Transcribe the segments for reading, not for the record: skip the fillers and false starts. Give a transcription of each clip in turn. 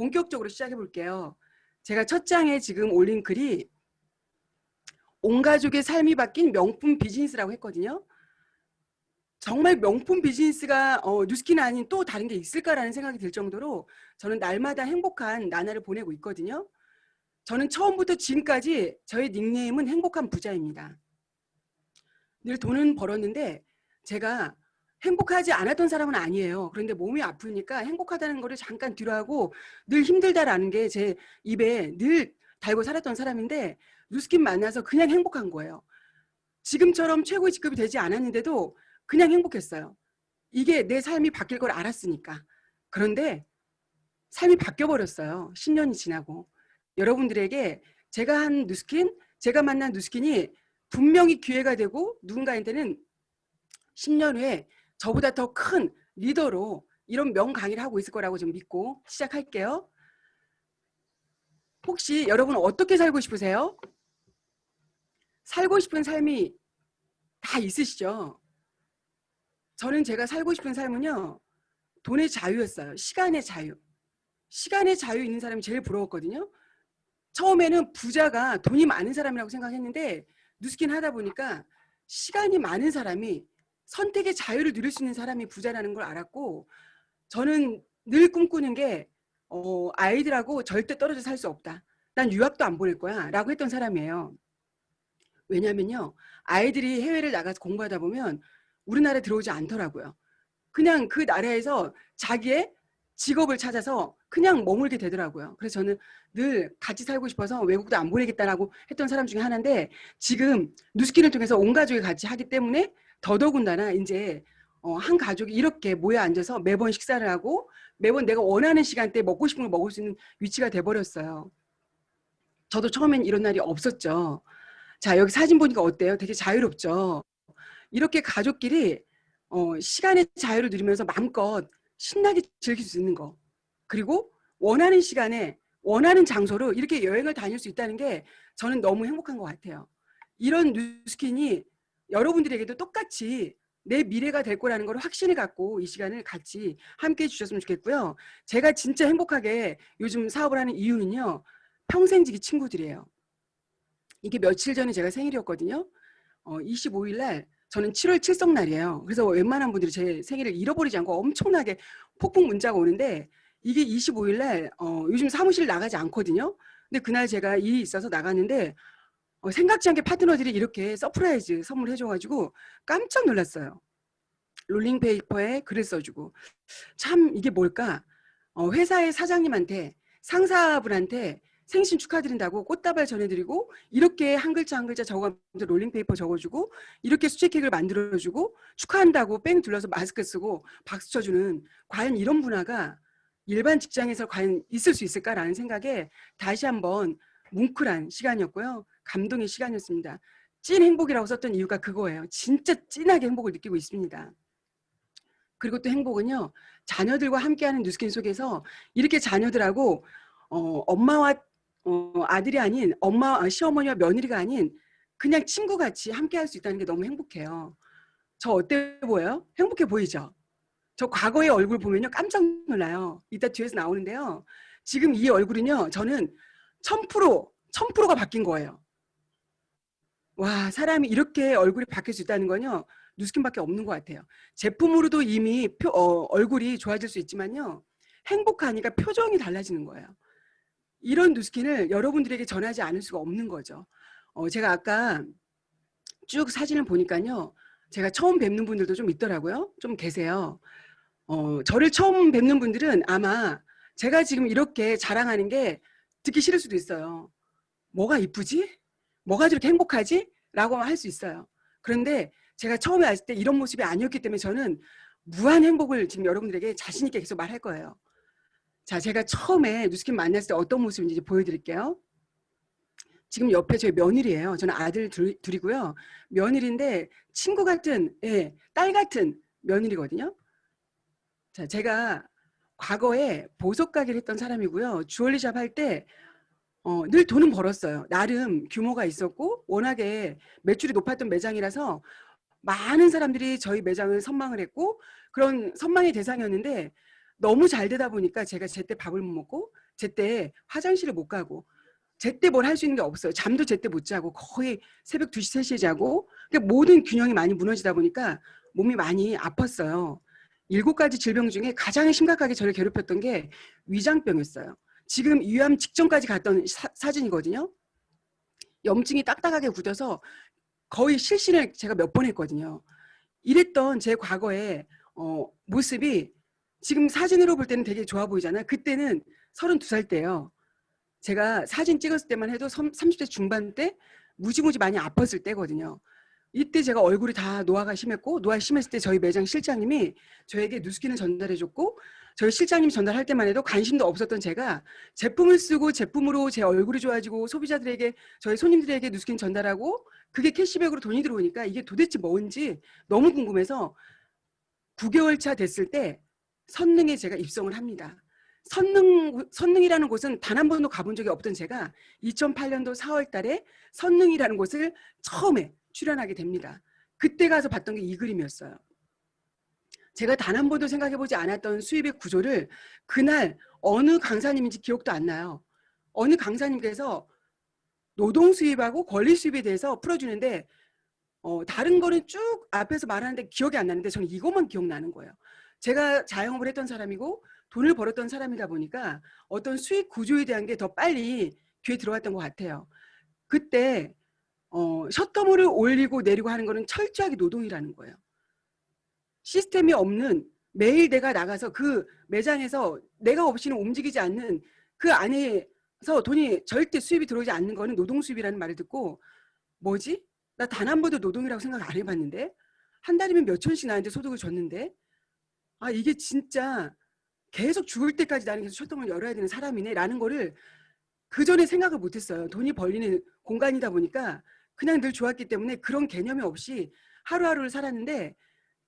본격적으로 시작해 볼게요. 제가 첫 장에 지금 올린 글이 온 가족의 삶이 바뀐 명품 비즈니스라고 했거든요. 정말 명품 비즈니스가 뉴스킨 아닌 또 다른 게 있을까라는 생각이 들 정도로 저는 날마다 행복한 나날을 보내고 있거든요. 저는 처음부터 지금까지 저의 닉네임은 행복한 부자입니다. 늘 돈은 벌었는데 제가 행복하지 않았던 사람은 아니에요. 그런데 몸이 아프니까 행복하다는 거를 잠깐 뒤로 하고 늘 힘들다라는 게 제 입에 늘 달고 살았던 사람인데 뉴스킨 만나서 그냥 행복한 거예요. 지금처럼 최고의 직급이 되지 않았는데도 그냥 행복했어요. 이게 내 삶이 바뀔 걸 알았으니까. 그런데 삶이 바뀌어버렸어요. 10년이 지나고. 여러분들에게 제가 한 뉴스킨, 제가 만난 뉴스킨이 분명히 기회가 되고 누군가한테는 10년 후에 저보다 더 큰 리더로 이런 명강의를 하고 있을 거라고 좀 믿고 시작할게요. 혹시 여러분 어떻게 살고 싶으세요? 살고 싶은 삶이 다 있으시죠? 저는 제가 살고 싶은 삶은요. 돈의 자유였어요. 시간의 자유. 시간의 자유 있는 사람이 제일 부러웠거든요. 처음에는 부자가 돈이 많은 사람이라고 생각했는데 뉴스킨 하다 보니까 시간이 많은 사람이 선택의 자유를 누릴 수 있는 사람이 부자라는 걸 알았고 저는 늘 꿈꾸는 게 아이들하고 절대 떨어져 살 수 없다. 난 유학도 안 보낼 거야 라고 했던 사람이에요. 왜냐면요. 아이들이 해외를 나가서 공부하다 보면 우리나라에 들어오지 않더라고요. 그냥 그 나라에서 자기의 직업을 찾아서 그냥 머물게 되더라고요. 그래서 저는 늘 같이 살고 싶어서 외국도 안 보내겠다라고 했던 사람 중에 하나인데 지금 뉴스킨을 통해서 온 가족이 같이 하기 때문에 더더군다나 이제 한 가족이 이렇게 모여 앉아서 매번 식사를 하고 매번 내가 원하는 시간대에 먹고 싶은 걸 먹을 수 있는 위치가 돼버렸어요. 저도 처음엔 이런 날이 없었죠. 자, 여기 사진 보니까 어때요? 되게 자유롭죠. 이렇게 가족끼리 시간의 자유를 누리면서 마음껏 신나게 즐길 수 있는 거. 그리고 원하는 시간에 원하는 장소로 이렇게 여행을 다닐 수 있다는 게 저는 너무 행복한 것 같아요. 이런 뉴스킨이 여러분들에게도 똑같이 내 미래가 될 거라는 걸 확신을 갖고 이 시간을 같이 함께 해주셨으면 좋겠고요. 제가 진짜 행복하게 요즘 사업을 하는 이유는요. 평생지기 친구들이에요. 이게 며칠 전에 제가 생일이었거든요. 25일 날 저는 7월 칠성날이에요. 그래서 웬만한 분들이 제 생일을 잃어버리지 않고 엄청나게 폭풍 문자가 오는데 이게 25일 날 요즘 사무실 나가지 않거든요. 근데 그날 제가 일이 있어서 나갔는데 생각지 않게 파트너들이 이렇게 서프라이즈 선물해줘가지고 깜짝 놀랐어요. 롤링페이퍼에 글을 써주고 참 이게 뭘까? 회사의 사장님한테 상사분한테 생신 축하드린다고 꽃다발 전해드리고 이렇게 한 글자 한 글자 적어가면서 롤링페이퍼 적어주고 이렇게 수제 케이크를 만들어주고 축하한다고 뺑 둘러서 마스크 쓰고 박수 쳐주는 과연 이런 문화가 일반 직장에서 과연 있을 수 있을까라는 생각에 다시 한번 뭉클한 시간이었고요. 감동의 시간이었습니다. 찐 행복이라고 썼던 이유가 그거예요. 진짜 찐하게 행복을 느끼고 있습니다. 그리고 또 행복은요. 자녀들과 함께하는 뉴스킨 속에서 이렇게 자녀들하고 엄마와 아들이 아닌 엄마, 시어머니와 며느리가 아닌 그냥 친구같이 함께할 수 있다는 게 너무 행복해요. 저 어때 보여요? 행복해 보이죠? 저 과거의 얼굴 보면요. 깜짝 놀라요. 이따 뒤에서 나오는데요. 지금 이 얼굴은요. 저는 1000%가 바뀐 거예요. 와, 사람이 이렇게 얼굴이 바뀔 수 있다는 건요. 뉴스킨밖에 없는 것 같아요. 제품으로도 이미 얼굴이 좋아질 수 있지만요. 행복하니까 표정이 달라지는 거예요. 이런 뉴스킨을 여러분들에게 전하지 않을 수가 없는 거죠. 제가 아까 쭉 사진을 보니까요. 제가 처음 뵙는 분들도 좀 있더라고요. 좀 계세요. 저를 처음 뵙는 분들은 아마 제가 지금 이렇게 자랑하는 게 듣기 싫을 수도 있어요. 뭐가 이쁘지? 뭐가 저렇게 행복하지? 라고 할 수 있어요. 그런데 제가 처음에 왔을 때 이런 모습이 아니었기 때문에 저는 무한 행복을 지금 여러분들에게 자신 있게 계속 말할 거예요. 자, 제가 처음에 뉴스킨 만났을 때 어떤 모습인지 보여드릴게요. 지금 옆에 저희 며느리예요. 저는 아들 둘이고요. 며느리인데 친구 같은, 예, 딸 같은 며느리거든요. 자, 제가 과거에 보석 가게를 했던 사람이고요. 주얼리샵 할 때 늘 돈은 벌었어요. 나름 규모가 있었고 워낙에 매출이 높았던 매장이라서 많은 사람들이 저희 매장을 선망을 했고 그런 선망의 대상이었는데 너무 잘 되다 보니까 제가 제때 밥을 못 먹고 제때 화장실을 못 가고 제때 뭘 할 수 있는 게 없어요. 잠도 제때 못 자고 거의 새벽 2시, 3시에 자고 그러니까 모든 균형이 많이 무너지다 보니까 몸이 많이 아팠어요. 7가지 질병 중에 가장 심각하게 저를 괴롭혔던 게 위장병이었어요. 지금 위암 직전까지 갔던 사진이거든요. 염증이 딱딱하게 굳어서 거의 실신을 제가 몇 번 했거든요. 이랬던 제 과거의 모습이 지금 사진으로 볼 때는 되게 좋아 보이잖아요. 그때는 32살 때예요. 제가 사진 찍었을 때만 해도 30대 중반 때 무지무지 많이 아팠을 때거든요. 이때 제가 얼굴이 다 노화가 심했고 노화 심했을 때 저희 매장 실장님이 저에게 누스킨을 전달해줬고 저희 실장님이 전달할 때만 해도 관심도 없었던 제가 제품을 쓰고 제품으로 제 얼굴이 좋아지고 소비자들에게 저희 손님들에게 누스킨 전달하고 그게 캐시백으로 돈이 들어오니까 이게 도대체 뭔지 너무 궁금해서 9개월 차 됐을 때 선능에 제가 입성을 합니다. 선능이라는 곳은 단 한 번도 가본 적이 없던 제가 2008년도 4월 달에 선능이라는 곳을 처음에 출연하게 됩니다. 그때 가서 봤던 게 이 그림이었어요. 제가 단 한 번도 생각해보지 않았던 수입의 구조를 그날 어느 강사님인지 기억도 안 나요. 어느 강사님께서 노동 수입하고 권리 수입에 대해서 풀어주는데 다른 거는 쭉 앞에서 말하는데 기억이 안 나는데 저는 이것만 기억나는 거예요. 제가 자영업을 했던 사람이고 돈을 벌었던 사람이다 보니까 어떤 수익 구조에 대한 게 더 빨리 귀에 들어왔던 것 같아요. 그때 셔터물을 올리고 내리고 하는 거는 철저하게 노동이라는 거예요. 시스템이 없는 매일 내가 나가서 그 매장에서 내가 없이는 움직이지 않는 그 안에서 돈이 절대 수입이 들어오지 않는 거는 노동 수입이라는 말을 듣고 뭐지? 나 단 한 번도 노동이라고 생각 안 해봤는데 한 달이면 몇 천씩 나한테 소득을 줬는데 아 이게 진짜 계속 죽을 때까지 나는 계속 셔터문을 열어야 되는 사람이네 라는 거를 그 전에 생각을 못했어요. 돈이 벌리는 공간이다 보니까 그냥 늘 좋았기 때문에 그런 개념이 없이 하루하루를 살았는데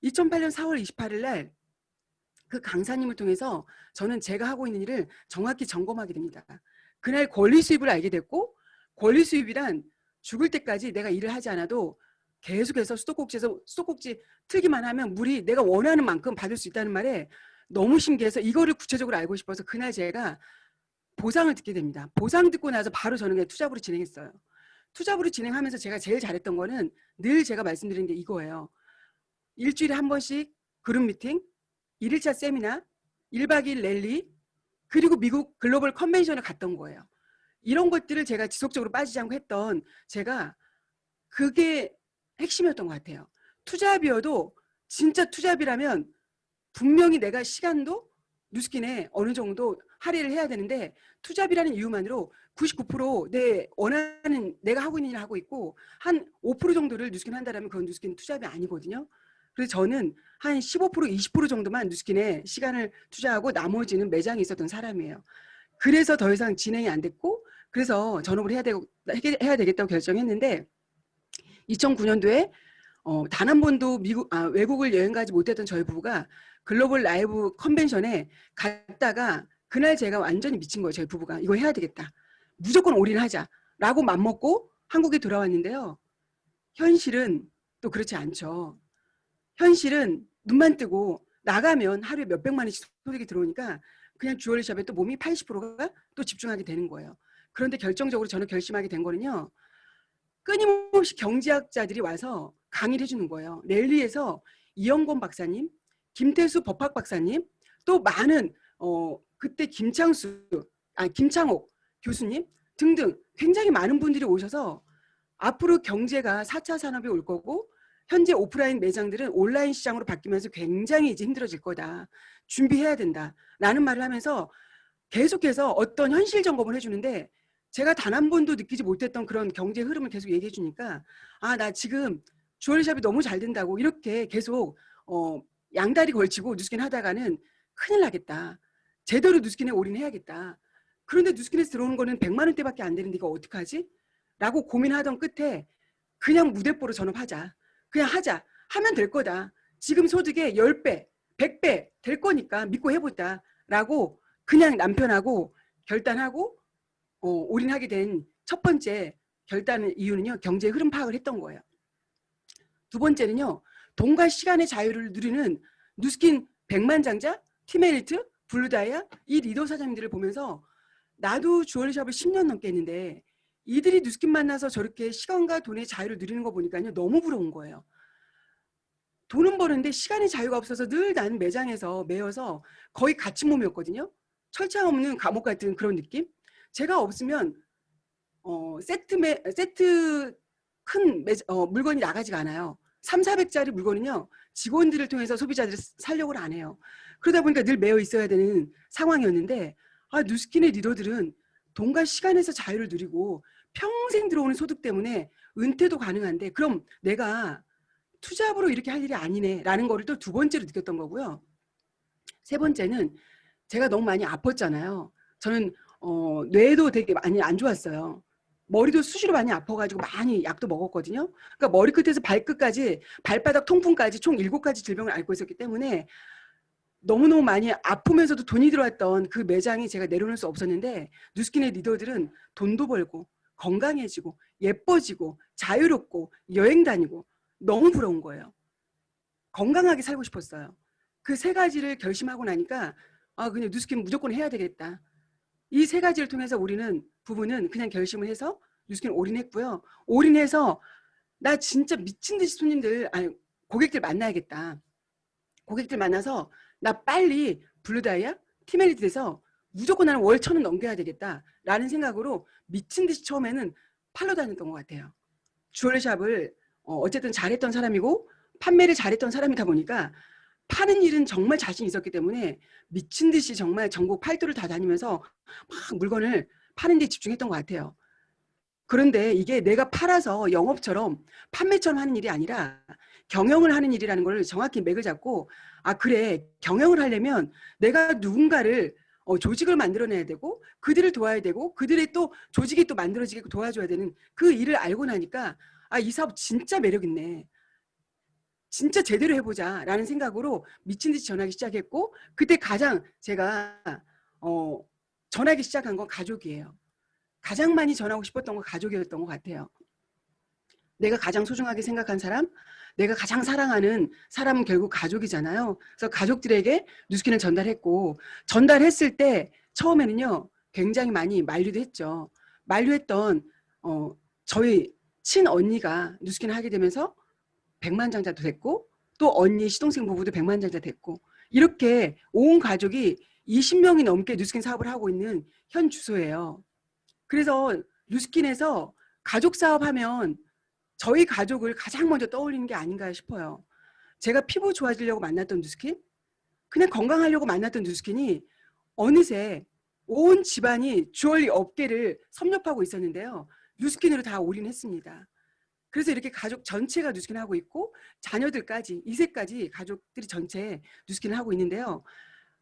2008년 4월 28일 날 그 강사님을 통해서 저는 제가 하고 있는 일을 정확히 점검하게 됩니다. 그날 권리 수입을 알게 됐고 권리 수입이란 죽을 때까지 내가 일을 하지 않아도 계속해서 수도꼭지에서 수도꼭지 틀기만 하면 물이 내가 원하는 만큼 받을 수 있다는 말에 너무 신기해서 이거를 구체적으로 알고 싶어서 그날 제가 보상을 듣게 됩니다. 보상 듣고 나서 바로 저는 그냥 투잡으로 진행했어요. 투잡으로 진행하면서 제가 제일 잘했던 거는 늘 제가 말씀드리는 게 이거예요. 일주일에 한 번씩 그룹 미팅, 1일차 세미나, 1박 2일 랠리, 그리고 미국 글로벌 컨벤션을 갔던 거예요. 이런 것들을 제가 지속적으로 빠지지 않고 했던 제가 그게 핵심이었던 것 같아요. 투잡이어도 진짜 투잡이라면 분명히 내가 시간도 누스킨에 어느 정도 할애를 해야 되는데 투잡이라는 이유만으로 99% 원하는 내가 하고 있는 일을 하고 있고 한 5% 정도를 누스킨 한다면 그건 누스킨 투잡이 아니거든요. 그래서 저는 한 15% 20% 정도만 누스킨에 시간을 투자하고 나머지는 매장에 있었던 사람이에요. 그래서 더 이상 진행이 안 됐고 그래서 전업을 해야 되겠다고 결정했는데 2009년도에 단 한 번도 외국을 여행 가지 못했던 저희 부부가 글로벌 라이브 컨벤션에 갔다가 그날 제가 완전히 미친 거예요. 저희 부부가 이거 해야 되겠다. 무조건 올인하자 라고 맘먹고 한국에 돌아왔는데요. 현실은 또 그렇지 않죠. 현실은 눈만 뜨고 나가면 하루에 몇백만 원씩 소득이 들어오니까 그냥 주얼리샵에 또 몸이 80%가 또 집중하게 되는 거예요. 그런데 결정적으로 저는 결심하게 된 거는요. 끊임없이 경제학자들이 와서 강의를 해주는 거예요. 랠리에서 이영권 박사님, 김태수 법학 박사님, 또 많은 그때 김창옥 교수님 등등 굉장히 많은 분들이 오셔서 앞으로 경제가 4차 산업이 올 거고 현재 오프라인 매장들은 온라인 시장으로 바뀌면서 굉장히 이제 힘들어질 거다. 준비해야 된다. 라는 말을 하면서 계속해서 어떤 현실 점검을 해주는데 제가 단 한 번도 느끼지 못했던 그런 경제 흐름을 계속 얘기해 주니까 아, 나 지금 주얼리샵이 너무 잘 된다고 이렇게 계속 양다리 걸치고 누스킨 하다가는 큰일 나겠다. 제대로 누스킨에 올인해야겠다. 그런데 누스킨에서 들어오는 거는 100만 원대밖에 안 되는데 이거 어떡하지? 라고 고민하던 끝에 그냥 무대뽀로 전업하자. 그냥 하자. 하면 될 거다. 지금 소득의 10배, 100배 될 거니까 믿고 해보자. 라고 그냥 남편하고 결단하고 올인하게 된 첫 번째 결단 이유는요. 경제 흐름 파악을 했던 거예요. 두 번째는요. 돈과 시간의 자유를 누리는 누스킨 백만장자, 티메리트, 블루다이아 이 리더 사장님들을 보면서 나도 주얼리샵을 10년 넘게 했는데 이들이 누스킨 만나서 저렇게 시간과 돈의 자유를 누리는 거 보니까요. 너무 부러운 거예요. 돈은 버는데 시간의 자유가 없어서 늘 나는 매장에서 매여서 거의 갇힌 몸이었거든요. 철창 없는 감옥 같은 그런 느낌? 제가 없으면 세트 큰 물건이 나가지가 않아요. 3,400짜리 물건은요. 직원들을 통해서 소비자들이 살려고 안 해요. 그러다 보니까 늘 매여 있어야 되는 상황이었는데 누스킨의 리더들은 돈과 시간에서 자유를 누리고 평생 들어오는 소득 때문에 은퇴도 가능한데 그럼 내가 투잡으로 이렇게 할 일이 아니네 라는 거를 또 두 번째로 느꼈던 거고요. 세 번째는 제가 너무 많이 아팠잖아요. 저는 뇌도 되게 많이 안 좋았어요. 머리도 수시로 많이 아파가지고 많이 약도 먹었거든요. 그러니까 머리끝에서 발끝까지 발바닥 통풍까지 총 7가지 질병을 앓고 있었기 때문에 너무너무 많이 아프면서도 돈이 들어왔던 그 매장이 제가 내려놓을 수 없었는데 누스킨의 리더들은 돈도 벌고 건강해지고 예뻐지고 자유롭고 여행 다니고 너무 부러운 거예요. 건강하게 살고 싶었어요. 그 세 가지를 결심하고 나니까 그냥 누스킨 무조건 해야 되겠다. 이 세 가지를 통해서 부부는 그냥 결심을 해서 누스킨 올인했고요. 올인해서 나 진짜 미친 듯이 고객들 만나야겠다. 고객들 만나서 나 빨리 블루다이아, 티메리트 돼서 무조건 나는 월 1,000원 넘겨야 되겠다라는 생각으로 미친 듯이 처음에는 팔러 다녔던 것 같아요. 주얼리샵을 어쨌든 잘했던 사람이고 판매를 잘했던 사람이다 보니까 파는 일은 정말 자신 있었기 때문에 미친 듯이 정말 전국 팔도를 다 다니면서 막 물건을 파는 데 집중했던 것 같아요. 그런데 이게 내가 팔아서 영업처럼 판매처럼 하는 일이 아니라 경영을 하는 일이라는 걸 정확히 맥을 잡고 그래 경영을 하려면 내가 누군가를 조직을 만들어내야 되고 그들을 도와야 되고 그들의 또 조직이 또 만들어지게 도와줘야 되는 그 일을 알고 나니까 이 사업 진짜 매력 있네. 진짜 제대로 해보자 라는 생각으로 미친 듯이 전하기 시작했고 그때 가장 제가 전하기 시작한 건 가족이에요. 가장 많이 전하고 싶었던 건 가족이었던 것 같아요. 내가 가장 소중하게 생각한 사람, 내가 가장 사랑하는 사람은 결국 가족이잖아요. 그래서 가족들에게 누스킨을 전달했고 전달했을 때 처음에는요. 굉장히 많이 만류도 했죠. 만류했던 저희 친언니가 누스킨을 하게 되면서 100만 장자도 됐고 또 언니 시동생 부부도 100만 장자 됐고 이렇게 온 가족이 20명이 넘게 누스킨 사업을 하고 있는 현 주소예요. 그래서 누스킨에서 가족 사업하면 저희 가족을 가장 먼저 떠올리는 게 아닌가 싶어요. 제가 피부 좋아지려고 만났던 누스킨, 그냥 건강하려고 만났던 누스킨이 어느새 온 집안이 주얼리 업계를 섭렵하고 있었는데요. 누스킨으로 다 올인했습니다. 그래서 이렇게 가족 전체가 누스킨을 하고 있고 자녀들까지 2세까지 가족들이 전체 누스킨을 하고 있는데요.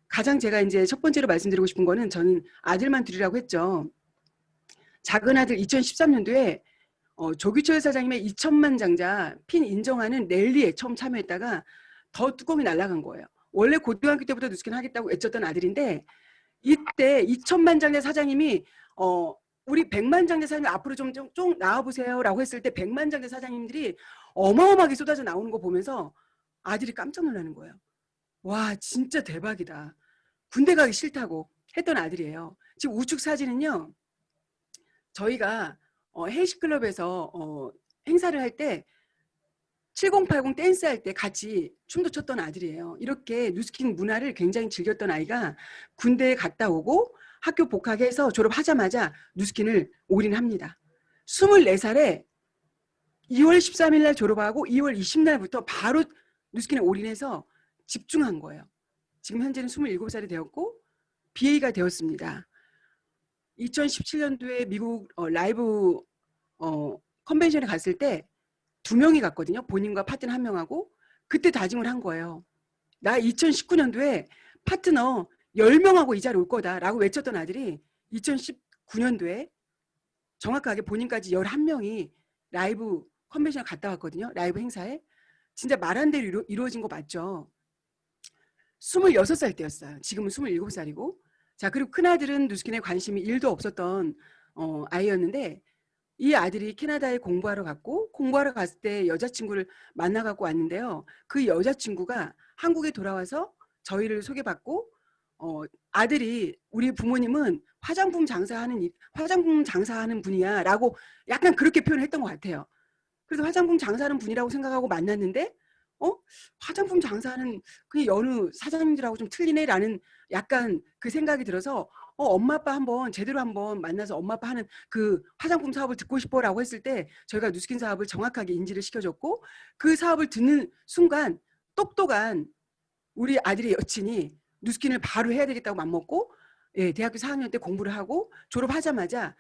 가장 제가 이제 첫 번째로 말씀드리고 싶은 거는 저는 아들만 둘이라고 했죠. 작은 아들 2013년도에 조규철 사장님의 2천만 장자 핀 인정하는 랠리에 처음 참여했다가 더 뚜껑이 날아간 거예요. 원래 고등학교 때부터 누스킨 하겠다고 애썼던 아들인데 이때 2천만 장자 사장님이 우리 100만 장자 사장님 앞으로 좀 나와보세요 라고 했을 때 100만 장자 사장님들이 어마어마하게 쏟아져 나오는 거 보면서 아들이 깜짝 놀라는 거예요. 와 진짜 대박이다. 군대 가기 싫다고 했던 아들이에요. 지금 우측 사진은요. 저희가 헬스클럽에서 행사를 할 때 7080 댄스 할 때 같이 춤도 췄던 아들이에요. 이렇게 누스킨 문화를 굉장히 즐겼던 아이가 군대에 갔다 오고 학교 복학해서 졸업하자마자 누스킨을 올인합니다. 24살에 2월 13일 날 졸업하고 2월 20날부터 바로 누스킨에 올인해서 집중한 거예요. 지금 현재는 27살이 되었고 BA가 되었습니다. 2017년도에 미국 라이브 컨벤션에 갔을 때 2명이 갔거든요. 본인과 파트너 1명하고 그때 다짐을 한 거예요. 나 2019년도에 파트너 10명하고 이 자리에 올 거다라고 외쳤던 아들이 2019년도에 정확하게 본인까지 11명이 라이브 컨벤션에 갔다 왔거든요. 라이브 행사에. 진짜 말한 대로 이루어진 거 맞죠? 26살 때였어요. 지금은 27살이고. 자, 그리고 큰아들은 누스킨에 관심이 1도 없었던 아이였는데 이 아들이 캐나다에 공부하러 갔고 공부하러 갔을 때 여자친구를 만나갖고 왔는데요. 그 여자친구가 한국에 돌아와서 저희를 소개받고 아들이 우리 부모님은 화장품 장사하는 분이야라고 약간 그렇게 표현을 했던 것 같아요. 그래서 화장품 장사하는 분이라고 생각하고 만났는데 화장품 장사하는 그냥 여느 사장님들하고 좀 틀리네라는 약간 그 생각이 들어서 엄마 아빠 제대로 한번 만나서 엄마 아빠 하는 그 화장품 사업을 듣고 싶어라고 했을 때 저희가 누스킨 사업을 정확하게 인지를 시켜줬고 그 사업을 듣는 순간 똑똑한 우리 아들의 여친이 누스킨을 바로 해야 되겠다고 맘먹고 대학교 4학년 때 공부를 하고 졸업하자마자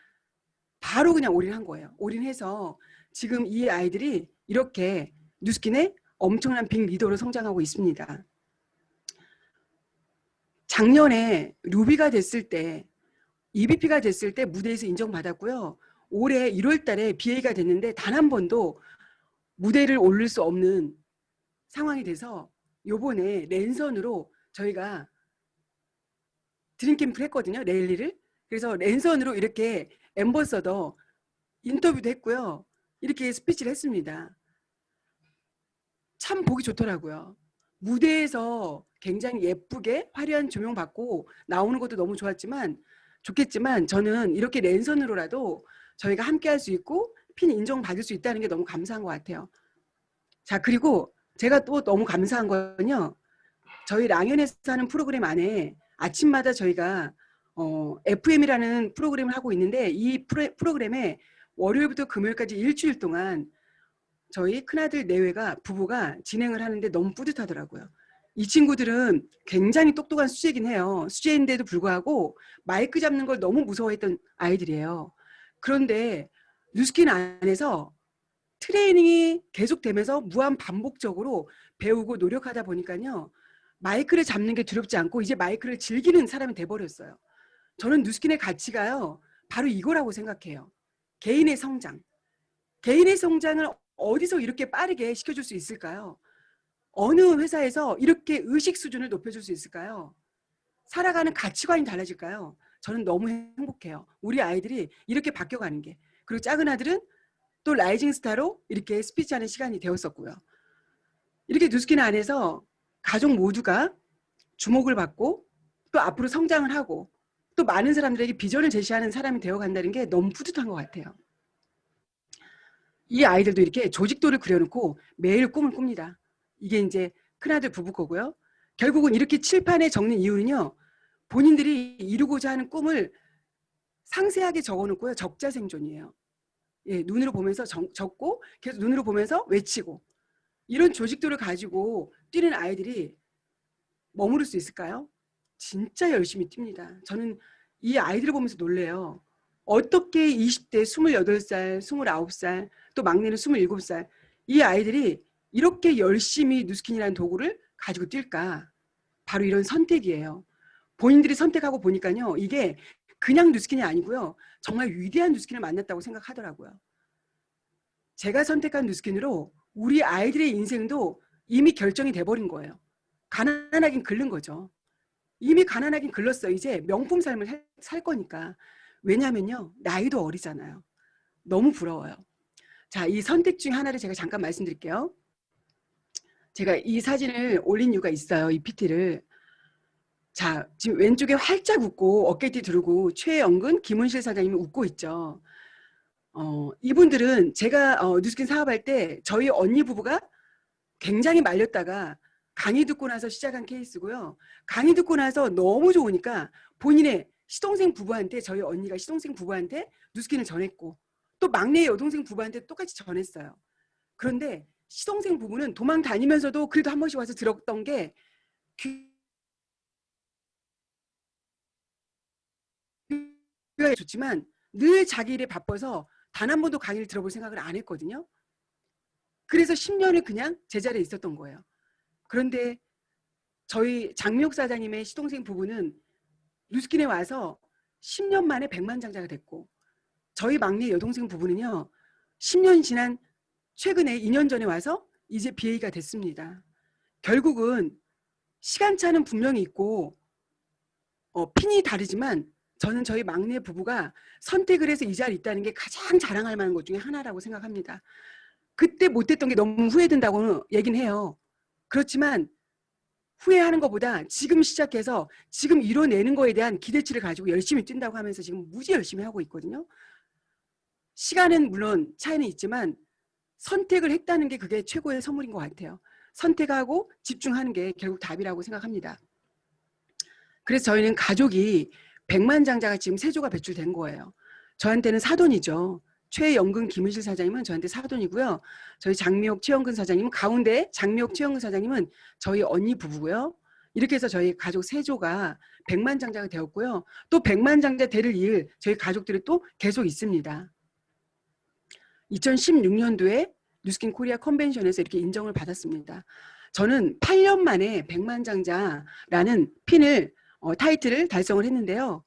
바로 그냥 올인한 거예요. 올인해서 지금 이 아이들이 이렇게 누스킨의 엄청난 빅 리더로 성장하고 있습니다. 작년에 루비가 됐을 때 EVP가 됐을 때 무대에서 인정받았고요. 올해 1월 달에 BA가 됐는데 단 한 번도 무대를 오를 수 없는 상황이 돼서 요번에 랜선으로 저희가 드림캠프를 했거든요. 랠리를. 그래서 랜선으로 이렇게 앰버서더 인터뷰도 했고요. 이렇게 스피치를 했습니다. 참 보기 좋더라고요. 무대에서 굉장히 예쁘게 화려한 조명 받고 나오는 것도 너무 좋겠지만 저는 이렇게 랜선으로라도 저희가 함께 할 수 있고 핀 인정받을 수 있다는 게 너무 감사한 것 같아요. 자, 그리고 제가 또 너무 감사한 건요. 저희 랑연에서 하는 프로그램 안에 아침마다 저희가 FM이라는 프로그램을 하고 있는데 이 프로그램에 월요일부터 금요일까지 일주일 동안 저희 큰아들 내외가 부부가 진행을 하는데 너무 뿌듯하더라고요. 이 친구들은 굉장히 똑똑한 수재이긴 해요. 수재인데도 불구하고 마이크 잡는 걸 너무 무서워했던 아이들이에요. 그런데 뉴스킨 안에서 트레이닝이 계속되면서 무한 반복적으로 배우고 노력하다 보니까요. 마이크를 잡는 게 두렵지 않고 이제 마이크를 즐기는 사람이 돼버렸어요. 저는 뉴스킨의 가치가요. 바로 이거라고 생각해요. 개인의 성장. 개인의 성장을 어디서 이렇게 빠르게 시켜줄 수 있을까요? 어느 회사에서 이렇게 의식 수준을 높여줄 수 있을까요? 살아가는 가치관이 달라질까요? 저는 너무 행복해요. 우리 아이들이 이렇게 바뀌어가는 게. 그리고 작은 아들은 또 라이징 스타로 이렇게 스피치하는 시간이 되었었고요. 이렇게 뉴스킨 안에서 가족 모두가 주목을 받고 또 앞으로 성장을 하고 또 많은 사람들에게 비전을 제시하는 사람이 되어간다는 게 너무 뿌듯한 것 같아요. 이 아이들도 이렇게 조직도를 그려놓고 매일 꿈을 꿉니다. 이게 이제 큰아들 부부 거고요. 결국은 이렇게 칠판에 적는 이유는요. 본인들이 이루고자 하는 꿈을 상세하게 적어놓고요. 적자생존이에요. 예, 눈으로 보면서 적고 계속 눈으로 보면서 외치고 이런 조직도를 가지고 뛰는 아이들이 머무를 수 있을까요? 진짜 열심히 뜁니다. 저는 이 아이들을 보면서 놀래요. 어떻게 20대 28살, 29살, 또 막내는 27살 이 아이들이 이렇게 열심히 누스킨이라는 도구를 가지고 뛸까? 바로 이런 선택이에요. 본인들이 선택하고 보니까요. 이게 그냥 누스킨이 아니고요. 정말 위대한 누스킨을 만났다고 생각하더라고요. 제가 선택한 누스킨으로 우리 아이들의 인생도 이미 결정이 돼버린 거예요. 가난하긴 긁는 거죠. 이미 가난하긴 글렀어요. 이제 명품 삶을 살 거니까. 왜냐면요. 나이도 어리잖아요. 너무 부러워요. 자, 이 선택 중 하나를 제가 잠깐 말씀드릴게요. 제가 이 사진을 올린 이유가 있어요. 이 PT를. 자, 지금 왼쪽에 활짝 웃고 어깨띠 두르고 최영근, 김은실 사장님이 웃고 있죠. 이분들은 제가 뉴스킨 사업할 때 저희 언니 부부가 굉장히 말렸다가 강의 듣고 나서 시작한 케이스고요. 강의 듣고 나서 너무 좋으니까 본인의 시동생 부부한테 저희 언니가 시동생 부부한테 뉴스킨을 전했고 또 막내 여동생 부부한테 똑같이 전했어요. 그런데 시동생 부부는 도망 다니면서도 그래도 한 번씩 와서 들었던 게 귀가 좋지만 늘 자기 일에 바빠서 단 한 번도 강의를 들어볼 생각을 안 했거든요. 그래서 10년을 그냥 제자리에 있었던 거예요. 그런데 저희 장미옥 사장님의 시동생 부부는 뉴스킨에 와서 10년 만에 백만장자가 됐고 저희 막내 여동생 부부는요. 10년 지난 최근에 2년 전에 와서 이제 BA가 됐습니다. 결국은 시간차는 분명히 있고 핀이 다르지만 저는 저희 막내 부부가 선택을 해서 이 자리에 있다는 게 가장 자랑할 만한 것 중에 하나라고 생각합니다. 그때 못했던 게 너무 후회된다고 얘기는 해요. 그렇지만 후회하는 것보다 지금 시작해서 지금 이뤄내는 거에 대한 기대치를 가지고 열심히 뛴다고 하면서 지금 무지 열심히 하고 있거든요. 시간은 물론 차이는 있지만 선택을 했다는 게 그게 최고의 선물인 것 같아요. 선택하고 집중하는 게 결국 답이라고 생각합니다. 그래서 저희는 가족이 백만장자가 지금 세조가 배출된 거예요. 저한테는 사돈이죠. 최영근 김은실 사장님은 저한테 사돈이고요. 저희 장미옥 최영근 사장님은 가운데 장미옥 최영근 사장님은 저희 언니 부부고요. 이렇게 해서 저희 가족 세조가 백만장자가 되었고요. 또 백만장자 되를 이을 저희 가족들이 또 계속 있습니다. 2016년도에 뉴스킨 코리아 컨벤션에서 이렇게 인정을 받았습니다. 저는 8년 만에 백만장자라는 타이틀을 달성을 했는데요.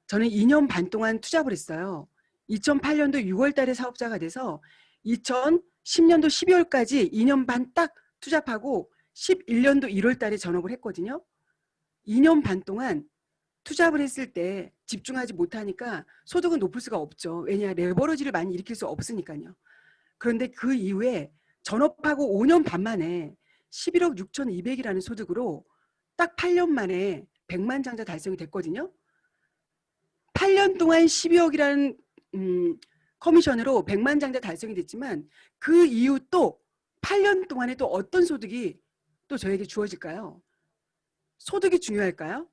저는 2년 반 동안 투잡을 했어요. 2008년도 6월 달에 사업자가 돼서 2010년도 12월까지 2년 반 딱 투잡하고 11년도 1월 달에 전업을 했거든요. 2년 반 동안 투잡을 했을 때 집중하지 못하니까 소득은 높을 수가 없죠. 왜냐, 레버러지를 많이 일으킬 수 없으니까요. 그런데 그 이후에 전업하고 5년 반 만에 11억 6,200이라는 소득으로 딱 8년 만에 백만장자 달성이 됐거든요. 8년 동안 12억이라는 커미션으로 백만장자 달성이 됐지만 그 이후 또 8년 동안에 또 어떤 소득이 또 저에게 주어질까요? 소득이 중요할까요?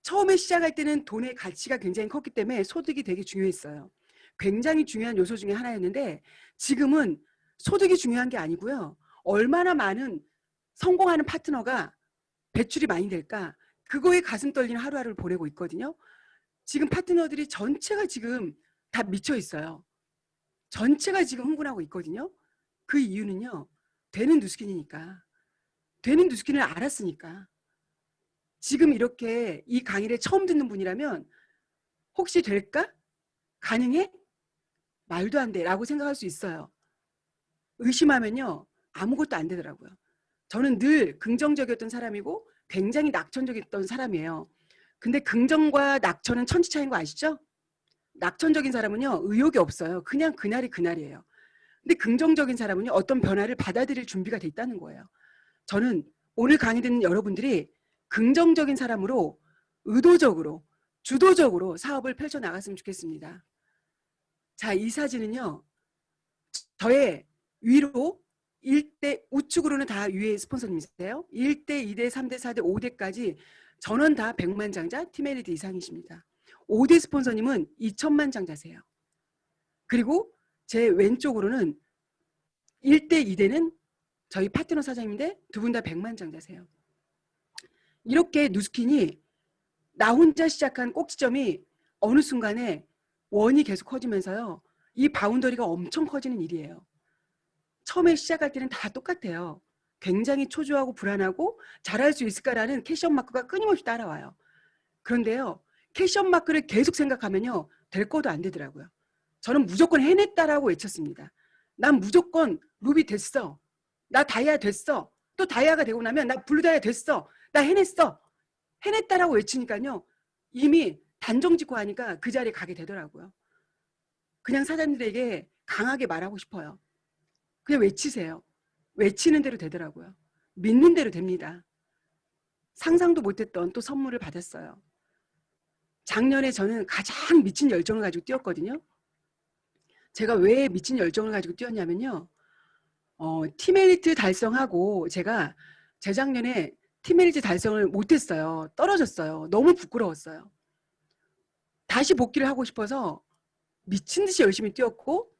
처음에 시작할 때는 돈의 가치가 굉장히 컸기 때문에 소득이 되게 중요했어요. 굉장히 중요한 요소 중에 하나였는데 지금은 소득이 중요한 게 아니고요. 얼마나 많은 성공하는 파트너가 배출이 많이 될까? 그거에 가슴 떨리는 하루하루를 보내고 있거든요. 지금 파트너들이 전체가 지금 다 미쳐 있어요. 전체가 지금 흥분하고 있거든요. 그 이유는요. 되는 뉴스킨이니까. 되는 뉴스킨을 알았으니까. 지금 이렇게 이 강의를 처음 듣는 분이라면 혹시 될까? 가능해? 말도 안 돼 라고 생각할 수 있어요. 의심하면요. 아무것도 안 되더라고요. 저는 늘 긍정적이었던 사람이고 굉장히 낙천적이었던 사람이에요. 근데 긍정과 낙천은 천지 차이인 거 아시죠? 낙천적인 사람은요. 의욕이 없어요. 그냥 그날이 그날이에요. 근데 긍정적인 사람은요. 어떤 변화를 받아들일 준비가 돼 있다는 거예요. 저는 오늘 강의 듣는 여러분들이 긍정적인 사람으로 의도적으로 주도적으로 사업을 펼쳐나갔으면 좋겠습니다. 자, 이 사진은요. 저의 위로 1대 우측으로는 다 위에 스폰서님이세요. 1대, 2대, 3대, 4대, 5대까지 전원 다 100만 장자 티메리트 이상이십니다. 5대 스폰서님은 2천만 장자세요. 그리고 제 왼쪽으로는 1대, 2대는 저희 파트너 사장님인데 두 분 다 100만 장자세요. 이렇게 뉴스킨이 나 혼자 시작한 꼭지점이 어느 순간에 원이 계속 커지면서요. 이 바운더리가 엄청 커지는 일이에요. 처음에 시작할 때는 다 똑같아요. 굉장히 초조하고 불안하고 잘할 수 있을까라는 캐션 마크가 끊임없이 따라와요. 그런데요. 캐션 마크를 계속 생각하면요. 될 거도 안 되더라고요. 저는 무조건 해냈다라고 외쳤습니다. 난 무조건 루비 됐어. 나 다이아 됐어. 또 다이아가 되고 나면 나 블루 다이아 됐어. 나 해냈어. 해냈다라고 외치니까요. 이미 단정 짓고 하니까 그 자리에 가게 되더라고요. 그냥 사장님들에게 강하게 말하고 싶어요. 그냥 외치세요. 외치는 대로 되더라고요. 믿는 대로 됩니다. 상상도 못했던 또 선물을 받았어요. 작년에 저는 가장 미친 열정을 가지고 뛰었거든요. 제가 왜 미친 열정을 가지고 뛰었냐면요. 팀메리트 달성하고 제가 재작년에 팀메리트 달성을 못했어요. 떨어졌어요. 너무 부끄러웠어요. 다시 복귀를 하고 싶어서 미친 듯이 열심히 뛰었고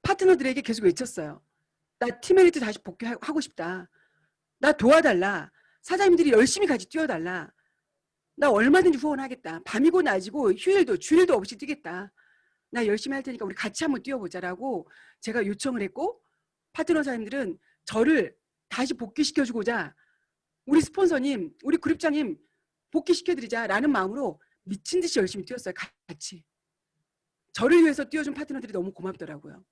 파트너들에게 계속 외쳤어요. 나 팀메리트 다시 복귀하고 싶다. 나 도와달라. 사장님들이 열심히 같이 뛰어달라. 나 얼마든지 후원하겠다. 밤이고 낮이고 휴일도 주일도 없이 뛰겠다. 나 열심히 할 테니까 우리 같이 한번 뛰어보자라고 제가 요청을 했고 파트너 사장님들은 저를 다시 복귀시켜주고자 우리 스폰서님, 우리 그룹장님 복귀시켜드리자라는 마음으로 미친 듯이 열심히 뛰었어요. 같이. 저를 위해서 뛰어준 파트너들이 너무 고맙더라고요.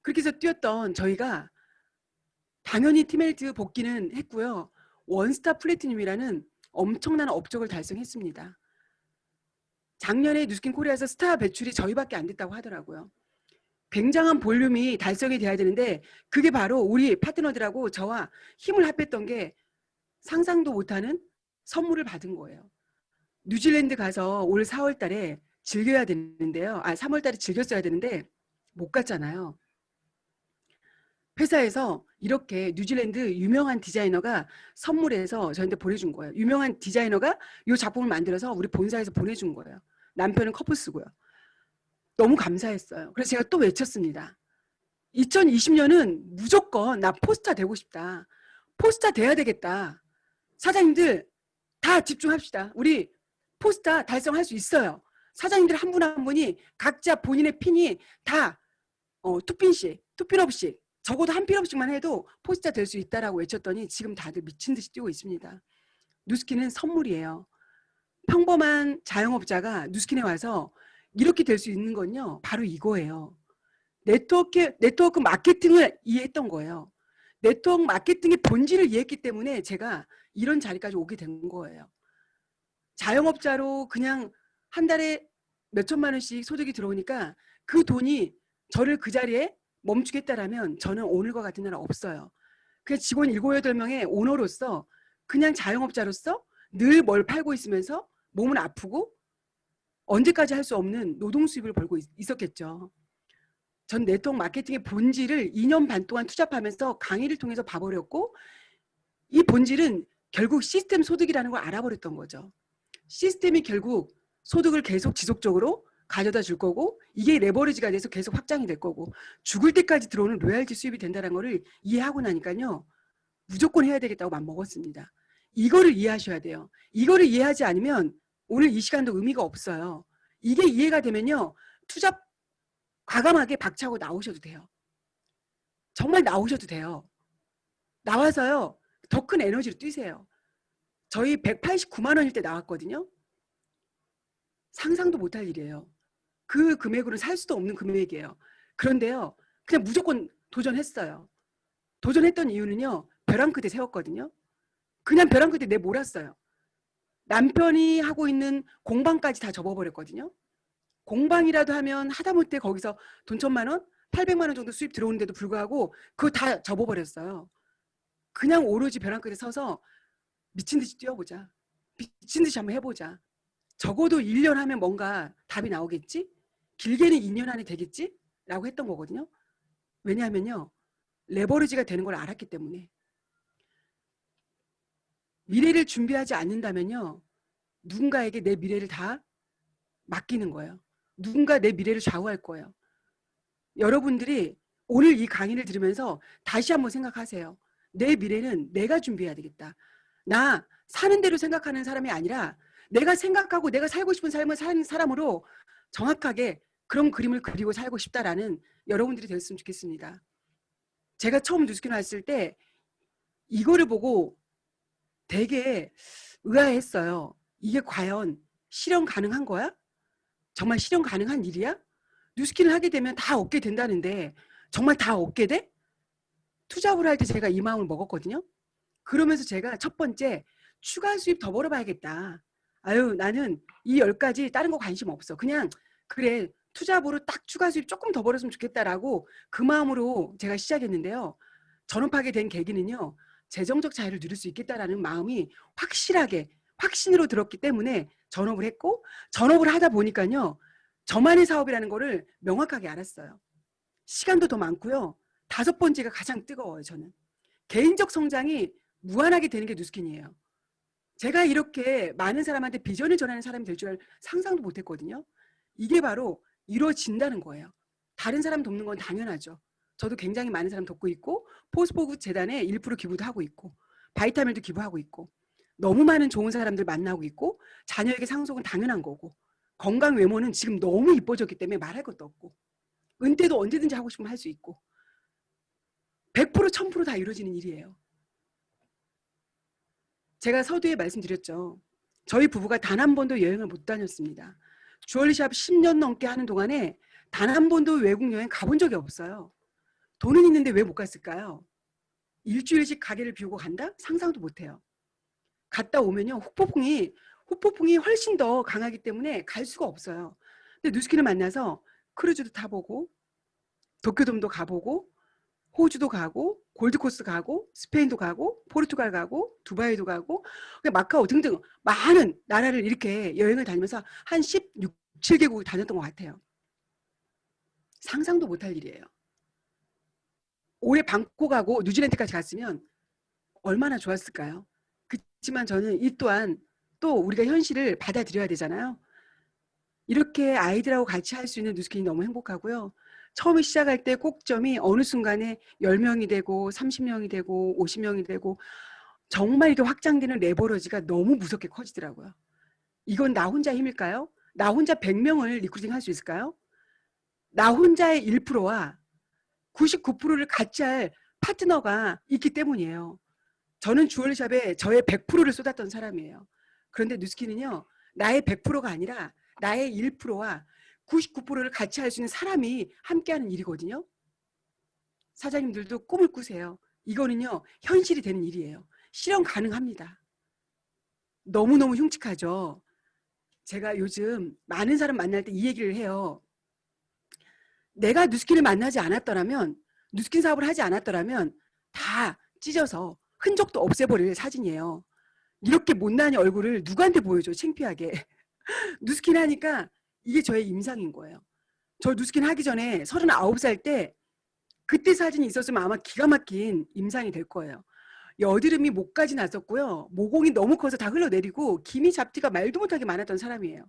그렇게 해서 뛰었던 저희가 당연히 팀메리트 복귀는 했고요. 원스타 플래티늄이라는 엄청난 업적을 달성했습니다. 작년에 뉴스킨 코리아에서 스타 배출이 저희밖에 안 됐다고 하더라고요. 굉장한 볼륨이 달성이 돼야 되는데 그게 바로 우리 파트너들하고 저와 힘을 합했던 게 상상도 못하는 선물을 받은 거예요. 뉴질랜드 가서 올 4월 달에 즐겨야 되는데요. 3월 달에 즐겼어야 되는데 못 갔잖아요. 회사에서 이렇게 뉴질랜드 유명한 디자이너가 선물해서 저한테 보내준 거예요. 유명한 디자이너가 이 작품을 만들어서 우리 본사에서 보내준 거예요. 남편은 커플 쓰고요. 너무 감사했어요. 그래서 제가 또 외쳤습니다. 2020년은 무조건 나 포스타 되고 싶다. 포스타 돼야 되겠다. 사장님들 다 집중합시다. 우리 포스타 달성할 수 있어요. 사장님들 한 분 한 분이 각자 본인의 핀이 다 투핀씩, 투핀업씩 적어도 한 핀업씩만 해도 포스타 될 수 있다라고 외쳤더니 지금 다들 미친 듯이 뛰고 있습니다. 누스킨은 선물이에요. 평범한 자영업자가 누스킨에 와서 이렇게 될 수 있는 건요. 바로 이거예요. 네트워크 마케팅을 이해했던 거예요. 네트워크 마케팅의 본질을 이해했기 때문에 제가 이런 자리까지 오게 된 거예요. 자영업자로 그냥 한 달에 몇 천만 원씩 소득이 들어오니까 그 돈이 저를 그 자리에 멈추겠다라면 저는 오늘과 같은 날은 없어요. 그냥 직원 7, 8명의 오너로서 그냥 자영업자로서 늘 뭘 팔고 있으면서 몸은 아프고 언제까지 할 수 없는 노동 수입을 벌고 있었겠죠. 전 네트워크 마케팅의 본질을 2년 반 동안 투잡하면서 강의를 통해서 봐버렸고 이 본질은 결국 시스템 소득이라는 걸 알아버렸던 거죠. 시스템이 결국 소득을 계속 지속적으로 가져다 줄 거고 이게 레버리지가 돼서 계속 확장이 될 거고 죽을 때까지 들어오는 로얄티 수입이 된다는 거를 이해하고 나니까요. 무조건 해야 되겠다고 맘먹었습니다. 이거를 이해하셔야 돼요. 이거를 이해하지 않으면 오늘 이 시간도 의미가 없어요. 이게 이해가 되면요. 투잡 과감하게 박차고 나오셔도 돼요. 정말 나오셔도 돼요. 나와서요. 더 큰 에너지로 뛰세요. 저희 189만 원일 때 나왔거든요. 상상도 못할 일이에요. 그 금액으로는 살 수도 없는 금액이에요. 그런데요. 그냥 무조건 도전했어요. 도전했던 이유는요. 벼랑 끝에 세웠거든요. 그냥 벼랑 끝에 내몰았어요. 남편이 하고 있는 공방까지 다 접어버렸거든요. 공방이라도 하면 하다못해 거기서 돈 1,000만 원, 800만 원 정도 수입 들어오는데도 불구하고 그거 다 접어버렸어요. 그냥 오로지 벼랑 끝에 서서 미친 듯이 뛰어보자. 미친 듯이 한번 해보자. 적어도 1년 하면 뭔가 답이 나오겠지? 길게는 2년 안에 되겠지? 라고 했던 거거든요. 왜냐하면요. 레버리지가 되는 걸 알았기 때문에. 미래를 준비하지 않는다면요. 누군가에게 내 미래를 다 맡기는 거예요. 누군가 내 미래를 좌우할 거예요. 여러분들이 오늘 이 강의를 들으면서 다시 한번 생각하세요. 내 미래는 내가 준비해야 되겠다. 나 사는 대로 생각하는 사람이 아니라 내가 생각하고 내가 살고 싶은 삶을 사는 사람으로 정확하게 그런 그림을 그리고 살고 싶다라는 여러분들이 되었으면 좋겠습니다. 제가 처음 뉴스킨 왔을 때 이거를 보고 되게 의아했어요. 이게 과연 실현 가능한 거야? 정말 실현 가능한 일이야? 뉴스킨을 하게 되면 다 얻게 된다는데 정말 다 얻게 돼? 투잡을 할 때 제가 이 마음을 먹었거든요. 그러면서 제가 첫 번째 추가 수입 더 벌어봐야겠다. 아유 나는 이 10가지 다른 거 관심 없어. 그냥 그래 투잡으로 딱 추가 수입 조금 더 벌었으면 좋겠다라고 그 마음으로 제가 시작했는데요. 전업하게 된 계기는요. 재정적 자유를 누릴 수 있겠다라는 마음이 확실하게 확신으로 들었기 때문에 전업을 했고 전업을 하다 보니까요. 저만의 사업이라는 거를 명확하게 알았어요. 시간도 더 많고요. 5번째가 가장 뜨거워요. 저는. 개인적 성장이 무한하게 되는 게 뉴스킨이에요. 제가 이렇게 많은 사람한테 비전을 전하는 사람이 될 줄 상상도 못했거든요. 이게 바로 이루어진다는 거예요. 다른 사람 돕는 건 당연하죠. 저도 굉장히 많은 사람 돕고 있고 포스포구 재단에 1% 기부도 하고 있고 바이타민도 기부하고 있고 너무 많은 좋은 사람들 만나고 있고 자녀에게 상속은 당연한 거고 건강 외모는 지금 너무 이뻐졌기 때문에 말할 것도 없고 은퇴도 언제든지 하고 싶으면 할 수 있고 100% 1000% 다 이루어지는 일이에요. 제가 서두에 말씀드렸죠. 저희 부부가 단 한 번도 여행을 못 다녔습니다. 주얼리샵 10년 넘게 하는 동안에 단 한 번도 외국 여행 가본 적이 없어요. 돈은 있는데 왜 못 갔을까요? 일주일씩 가게를 비우고 간다? 상상도 못해요. 갔다 오면요. 후폭풍이 훨씬 더 강하기 때문에 갈 수가 없어요. 근데 뉴스킨을 만나서 크루즈도 타보고 도쿄돔도 가보고 호주도 가고 골드코스트 가고 스페인도 가고 포르투갈 가고 두바이도 가고 마카오 등등 많은 나라를 이렇게 여행을 다니면서 한 16, 7개국을 다녔던 것 같아요. 상상도 못할 일이에요. 올해 방콕하고 뉴질랜드까지 갔으면 얼마나 좋았을까요? 그렇지만 저는 이 또한 또 우리가 현실을 받아들여야 되잖아요. 이렇게 아이들하고 같이 할 수 있는 뉴스킨이 너무 행복하고요. 처음에 시작할 때 꼭점이 어느 순간에 10명이 되고 30명이 되고 50명이 되고 정말 이게 확장되는 레버러지가 너무 무섭게 커지더라고요. 이건 나 혼자 힘일까요? 나 혼자 100명을 리크루팅 할 수 있을까요? 나 혼자의 1%와 99%를 같이 할 파트너가 있기 때문이에요. 저는 주얼리샵에 저의 100%를 쏟았던 사람이에요. 그런데 뉴스킨은요. 나의 100%가 아니라 나의 1%와 99%를 같이 할 수 있는 사람이 함께하는 일이거든요. 사장님들도 꿈을 꾸세요. 이거는요. 현실이 되는 일이에요. 실현 가능합니다. 너무너무 흉측하죠. 제가 요즘 많은 사람 만날 때 이 얘기를 해요. 내가 뉴스킨을 만나지 않았더라면 뉴스킨 사업을 하지 않았더라면 다 찢어서 흔적도 없애버릴 사진이에요. 이렇게 못난 얼굴을 누구한테 보여줘 창피하게. 뉴스킨 하니까 이게 저의 임상인 거예요. 저 뉴스킨 하기 전에 39살 때 그때 사진이 있었으면 아마 기가 막힌 임상이 될 거예요. 여드름이 목까지 났었고요. 모공이 너무 커서 다 흘러내리고 기미 잡티가 말도 못하게 많았던 사람이에요.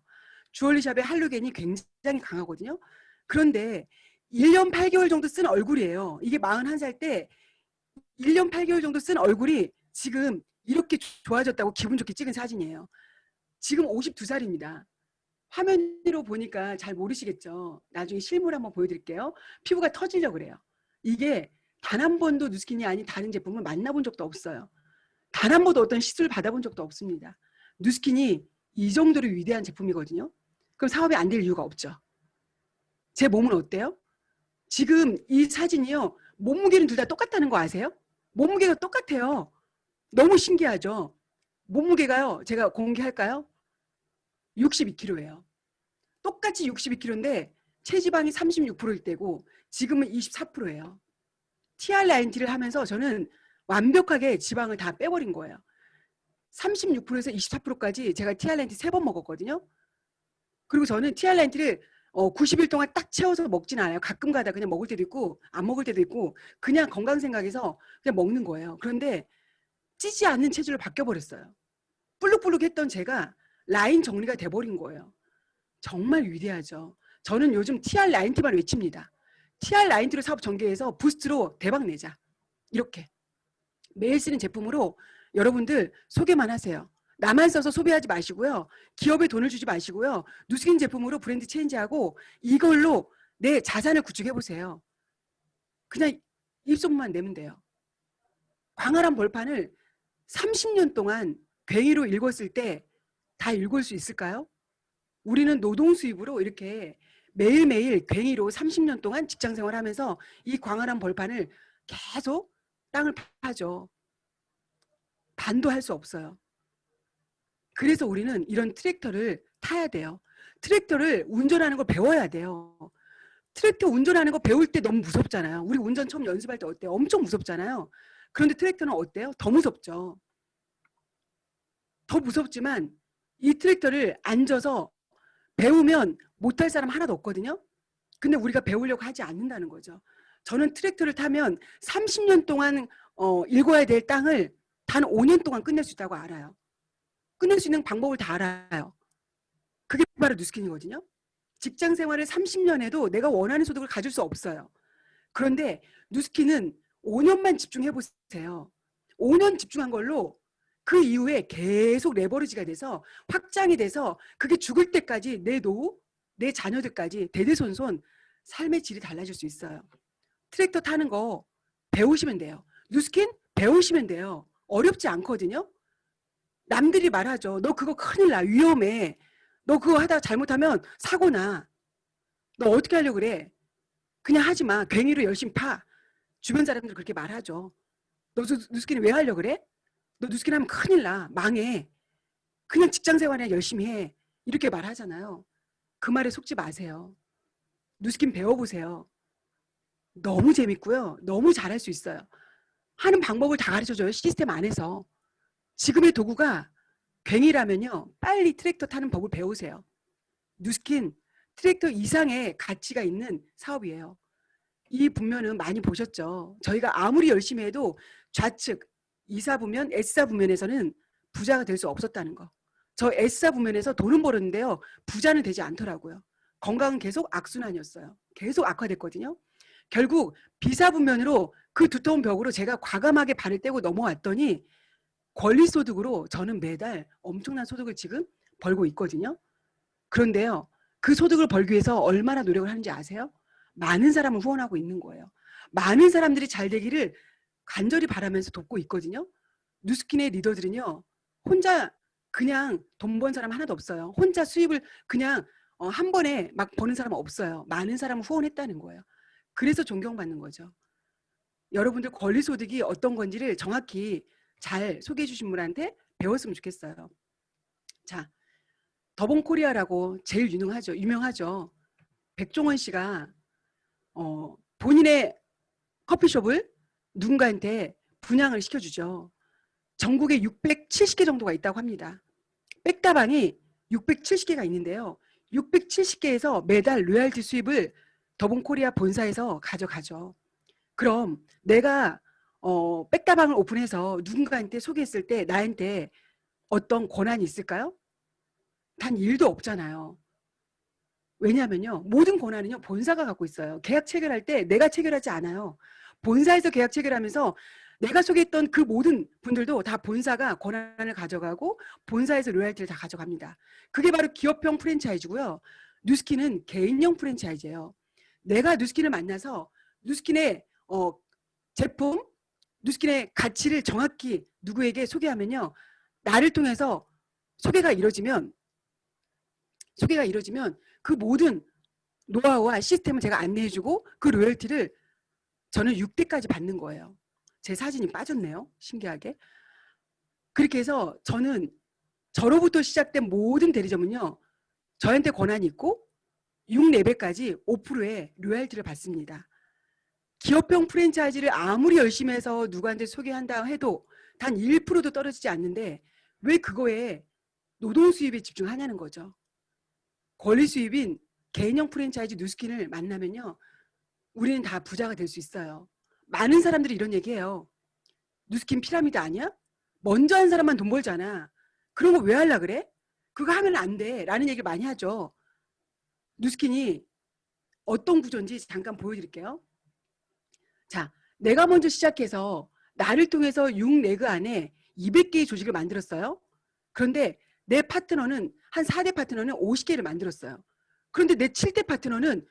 주얼리샵의 할로겐이 굉장히 강하거든요. 그런데 1년 8개월 정도 쓴 얼굴이에요. 이게 41살 때 1년 8개월 정도 쓴 얼굴이 지금 이렇게 좋아졌다고 기분 좋게 찍은 사진이에요. 지금 52살입니다. 화면으로 보니까 잘 모르시겠죠. 나중에 실물 한번 보여드릴게요. 피부가 터지려고 그래요. 이게 단 한 번도 뉴스킨이 아닌 다른 제품을 만나본 적도 없어요. 단 한 번도 어떤 시술을 받아본 적도 없습니다. 뉴스킨이 이 정도로 위대한 제품이거든요. 그럼 사업이 안 될 이유가 없죠. 제 몸은 어때요? 지금 이 사진이요. 몸무게는 둘 다 똑같다는 거 아세요? 몸무게가 똑같아요. 너무 신기하죠? 몸무게가요. 제가 공개할까요? 62kg예요. 똑같이 62kg인데 체지방이 36%일 때고 지금은 24%예요. TRINT를 하면서 저는 완벽하게 지방을 다 빼버린 거예요. 36%에서 24%까지 제가 TRINT 3번 먹었거든요. 그리고 저는 TRINT를 90일 동안 딱 채워서 먹진 않아요. 가끔 가다 그냥 먹을 때도 있고 안 먹을 때도 있고 그냥 건강 생각해서 그냥 먹는 거예요. 그런데 찌지 않는 체질로 바뀌어버렸어요. 불룩불룩했던 제가 라인 정리가 돼버린 거예요. 정말 위대하죠. 저는 요즘 TR9T만 외칩니다. TR9T로 사업 전개해서 부스트로 대박 내자. 이렇게 매일 쓰는 제품으로 여러분들 소개만 하세요. 나만 써서 소비하지 마시고요. 기업에 돈을 주지 마시고요. 뉴스킨 제품으로 브랜드 체인지하고 이걸로 내 자산을 구축해보세요. 그냥 입소문만 내면 돼요. 광활한 벌판을 30년 동안 괭이로 읽었을 때 다 읽을 수 있을까요? 우리는 노동 수입으로 이렇게 매일매일 괭이로 30년 동안 직장 생활하면서 이 광활한 벌판을 계속 땅을 파죠. 반도 할 수 없어요. 그래서 우리는 이런 트랙터를 타야 돼요. 트랙터를 운전하는 걸 배워야 돼요. 트랙터 운전하는 거 배울 때 너무 무섭잖아요. 우리 운전 처음 연습할 때 어때요? 엄청 무섭잖아요. 그런데 트랙터는 어때요? 더 무섭죠. 더 무섭지만 이 트랙터를 앉아서 배우면 못할 사람 하나도 없거든요. 근데 우리가 배우려고 하지 않는다는 거죠. 저는 트랙터를 타면 30년 동안 읽어야 될 땅을 단 5년 동안 끝낼 수 있다고 알아요. 끝낼 수 있는 방법을 다 알아요. 그게 바로 뉴스킨이거든요. 직장 생활을 30년 해도 내가 원하는 소득을 가질 수 없어요. 그런데 뉴스킨은 5년만 집중해 보세요. 5년 집중한 걸로 그 이후에 계속 레버리지가 돼서 확장이 돼서 그게 죽을 때까지 내 노후, 내 자녀들까지 대대손손 삶의 질이 달라질 수 있어요. 트랙터 타는 거 배우시면 돼요. 뉴스킨 배우시면 돼요. 어렵지 않거든요. 남들이 말하죠. 너 그거 큰일 나. 위험해. 너 그거 하다가 잘못하면 사고 나. 너 어떻게 하려고 그래? 그냥 하지 마. 괭이로 열심히 파. 주변 사람들 그렇게 말하죠. 너 뉴스킨 왜 하려고 그래? 너 뉴스킨 하면 큰일 나. 망해. 그냥 직장 생활이나 열심히 해. 이렇게 말하잖아요. 그 말에 속지 마세요. 뉴스킨 배워보세요. 너무 재밌고요. 너무 잘할 수 있어요. 하는 방법을 다 가르쳐줘요. 시스템 안에서. 지금의 도구가 괭이라면요. 빨리 트랙터 타는 법을 배우세요. 누스킨 트랙터 이상의 가치가 있는 사업이에요. 이 분면은 많이 보셨죠. 저희가 아무리 열심히 해도 좌측 E사 부면, S사 부면에서는 부자가 될 수 없었다는 거. 저 S사 부면에서 돈은 벌었는데요. 부자는 되지 않더라고요. 건강은 계속 악순환이었어요. 계속 악화됐거든요. 결국 B사 부면으로 그 두터운 벽으로 제가 과감하게 발을 떼고 넘어왔더니 권리소득으로 저는 매달 엄청난 소득을 지금 벌고 있거든요. 그런데요. 그 소득을 벌기 위해서 얼마나 노력을 하는지 아세요? 많은 사람을 후원하고 있는 거예요. 많은 사람들이 잘 되기를 간절히 바라면서 돕고 있거든요. 누스킨의 리더들은요. 혼자 그냥 돈 번 사람 하나도 없어요. 혼자 수입을 그냥 한 번에 막 버는 사람은 없어요. 많은 사람을 후원했다는 거예요. 그래서 존경받는 거죠. 여러분들 권리소득이 어떤 건지를 정확히 잘 소개해 주신 분한테 배웠으면 좋겠어요. 자, 더본코리아라고 제일 유명하죠. 백종원 씨가 본인의 커피숍을 누군가한테 분양을 시켜주죠. 전국에 670개 정도가 있다고 합니다. 백다방이 670개가 있는데요. 670개에서 매달 로얄티 수입을 더본코리아 본사에서 가져가죠. 그럼 내가 백다방을 오픈해서 누군가한테 소개했을 때 나한테 어떤 권한이 있을까요? 단 1도 없잖아요. 왜냐하면요. 모든 권한은요. 본사가 갖고 있어요. 계약 체결할 때 내가 체결하지 않아요. 본사에서 계약 체결하면서 내가 소개했던 그 모든 분들도 다 본사가 권한을 가져가고 본사에서 로얄티를 다 가져갑니다. 그게 바로 기업형 프랜차이즈고요. 누스킨은 개인형 프랜차이즈예요. 내가 누스킨을 만나서 누스킨의 제품, 누스킨의 가치를 정확히 누구에게 소개하면요. 나를 통해서 소개가 이루어지면 그 모든 노하우와 시스템을 제가 안내해주고 그 로열티를 저는 6대까지 받는 거예요. 제 사진이 빠졌네요. 신기하게. 그렇게 해서 저는 저로부터 시작된 모든 대리점은요. 저한테 권한이 있고 6레벨까지 5%의 로열티를 받습니다. 기업형 프랜차이즈를 아무리 열심히 해서 누구한테 소개한다 해도 단 1%도 떨어지지 않는데 왜 그거에 노동 수입에 집중하냐는 거죠. 권리 수입인 개인형 프랜차이즈 누스킨을 만나면요. 우리는 다 부자가 될 수 있어요. 많은 사람들이 이런 얘기해요. 누스킨 피라미드 아니야? 먼저 한 사람만 돈 벌잖아. 그런 거 왜 하려 그래? 그거 하면 안 돼. 라는 얘기를 많이 하죠. 누스킨이 어떤 구조인지 잠깐 보여드릴게요. 자, 내가 먼저 시작해서 나를 통해서 6레그 안에 200개의 조직을 만들었어요. 그런데 내 파트너는 한 4대 파트너는 50개를 만들었어요. 그런데 내 7대 파트너는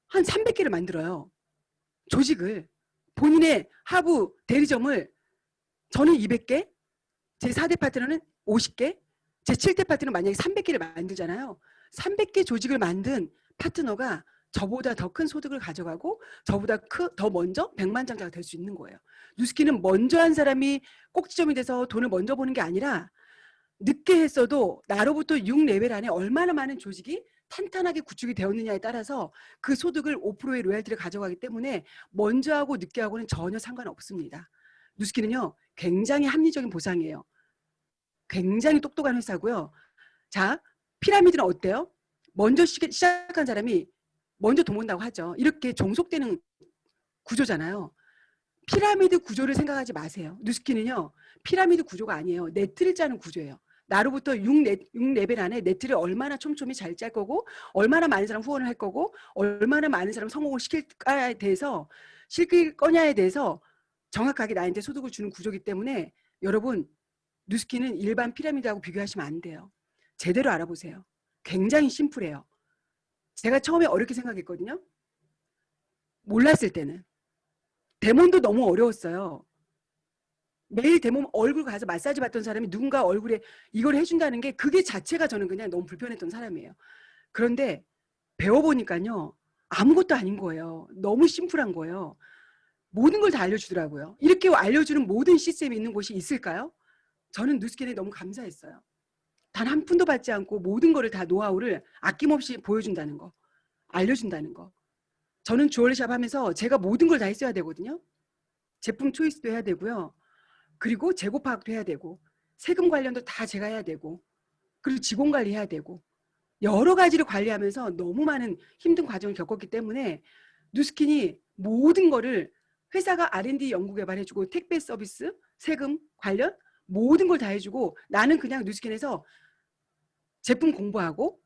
한 300개를 만들어요. 조직을. 본인의 하부 대리점을 저는 200개, 제 4대 파트너는 50개, 제 7대 파트너는 만약에 300개를 만들잖아요. 300개 조직을 만든 파트너가 저보다 더 큰 소득을 가져가고 저보다 더 먼저 백만장자가 될 수 있는 거예요. 누스킨은 먼저 한 사람이 꼭지점이 돼서 돈을 먼저 버는 게 아니라 늦게 했어도 나로부터 6레벨 안에 얼마나 많은 조직이 탄탄하게 구축이 되었느냐에 따라서 그 소득을 5%의 로얄티를 가져가기 때문에 먼저 하고 늦게 하고는 전혀 상관없습니다. 누스킨은요. 굉장히 합리적인 보상이에요. 굉장히 똑똑한 회사고요. 자, 피라미드는 어때요? 먼저 시작한 사람이 먼저 돈 번다고 하죠. 이렇게 종속되는 구조잖아요. 피라미드 구조를 생각하지 마세요. 누스킨은요. 피라미드 구조가 아니에요. 네트를 짜는 구조예요. 나로부터 6레벨 안에 네트를 얼마나 촘촘히 잘 짤 거고 얼마나 많은 사람 후원을 할 거고 얼마나 많은 사람 성공을 시킬까에 대해서 시킬 거냐에 대해서 정확하게 나한테 소득을 주는 구조이기 때문에 여러분 누스킨은 일반 피라미드하고 비교하시면 안 돼요. 제대로 알아보세요. 굉장히 심플해요. 제가 처음에 어렵게 생각했거든요. 몰랐을 때는. 데몬도 너무 어려웠어요. 매일 데몬 얼굴 가서 마사지 받던 사람이 누군가 얼굴에 이걸 해준다는 게 그게 자체가 저는 그냥 너무 불편했던 사람이에요. 그런데 배워보니까요. 아무것도 아닌 거예요. 너무 심플한 거예요. 모든 걸 다 알려주더라고요. 이렇게 알려주는 모든 시스템이 있는 곳이 있을까요? 저는 누스킨에 너무 감사했어요. 단 한 푼도 받지 않고 모든 거를 다 노하우를 아낌없이 보여준다는 거. 알려준다는 거. 저는 주얼리샵 하면서 제가 모든 걸 다 했어야 되거든요. 제품 초이스도 해야 되고요. 그리고 재고 파악도 해야 되고 세금 관련도 다 제가 해야 되고 그리고 직원 관리해야 되고 여러 가지를 관리하면서 너무 많은 힘든 과정을 겪었기 때문에 누스킨이 모든 거를 회사가 R&D 연구개발해주고 택배 서비스, 세금 관련 모든 걸 다 해주고 나는 그냥 누스킨에서 제품 공부하고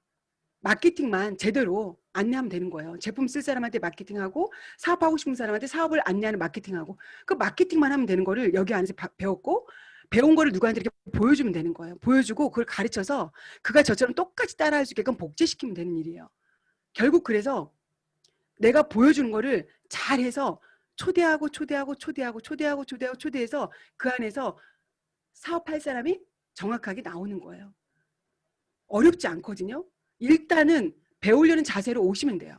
마케팅만 제대로 안내하면 되는 거예요. 제품 쓸 사람한테 마케팅하고 사업하고 싶은 사람한테 사업을 안내하는 마케팅하고 그 마케팅만 하면 되는 거를 여기 안에서 배웠고 배운 거를 누구한테 이렇게 보여주면 되는 거예요. 보여주고 그걸 가르쳐서 그가 저처럼 똑같이 따라할 수 있게끔 복제시키면 되는 일이에요. 결국 그래서 내가 보여주는 거를 잘해서 초대하고 초대해서 그 안에서 사업할 사람이 정확하게 나오는 거예요. 어렵지 않거든요. 일단은 배우려는 자세로 오시면 돼요.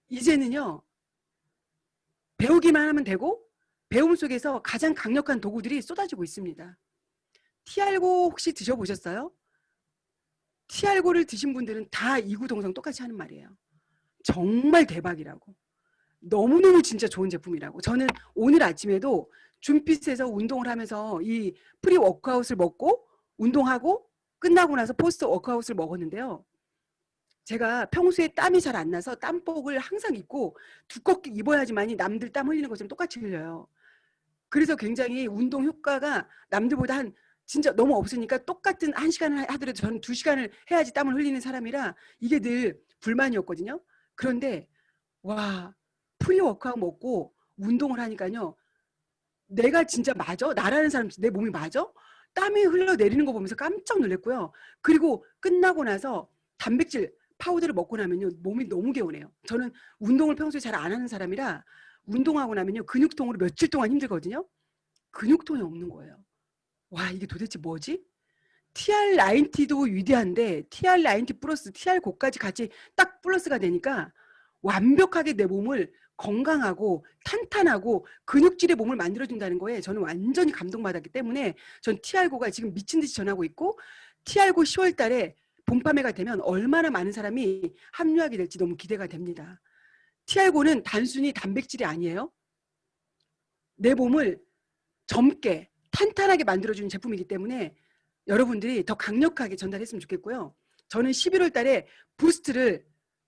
이제는요. 배우기만 하면 되고 배움 속에서 가장 강력한 도구들이 쏟아지고 있습니다. 티알고 혹시 드셔보셨어요? 티알고를 드신 분들은 다 이구동성 똑같이 하는 말이에요. 정말 대박이라고. 너무너무 진짜 좋은 제품이라고. 저는 오늘 아침에도 줌핏에서 운동을 하면서 이 프리 워크아웃을 먹고 운동하고 끝나고 나서 포스트 워크아웃을 먹었는데요. 제가 평소에 땀이 잘 안 나서 땀복을 항상 입고 두껍게 입어야지만이 남들 땀 흘리는 것처럼 똑같이 흘려요. 그래서 굉장히 운동 효과가 남들보다 한 진짜 너무 없으니까 똑같은 1시간을 하더라도 저는 2시간을 해야지 땀을 흘리는 사람이라 이게 늘 불만이었거든요. 그런데 와 프리 워크아웃 먹고 운동을 하니까요. 내가 진짜 맞아? 나라는 사람 내 몸이 맞아? 땀이 흘러내리는 거 보면서 깜짝 놀랐고요. 그리고 끝나고 나서 단백질 파우더를 먹고 나면요. 몸이 너무 개운해요. 저는 운동을 평소에 잘 안 하는 사람이라 운동하고 나면요. 근육통으로 며칠 동안 힘들거든요. 근육통이 없는 거예요. 와 이게 도대체 뭐지? TR90도 위대한데 TR90 플러스 TR9까지 같이 딱 플러스가 되니까 완벽하게 내 몸을 건강하고 탄탄하고 근육질의 몸을 만들어준다는 거에 저는 완전히 감동받았기 때문에 전 TR9가 지금 미친 듯이 전하고 있고 TR9 10월 달에 봄밤에가 되면 얼마나 많은 사람이 합류하게 될지 너무 기대가 됩니다. TR9는 단순히 단백질이 아니에요. 내 몸을 젊게 탄탄하게 만들어주는 제품이기 때문에 여러분들이 더 강력하게 전달했으면 좋겠고요. 저는 11월 달에 부스트를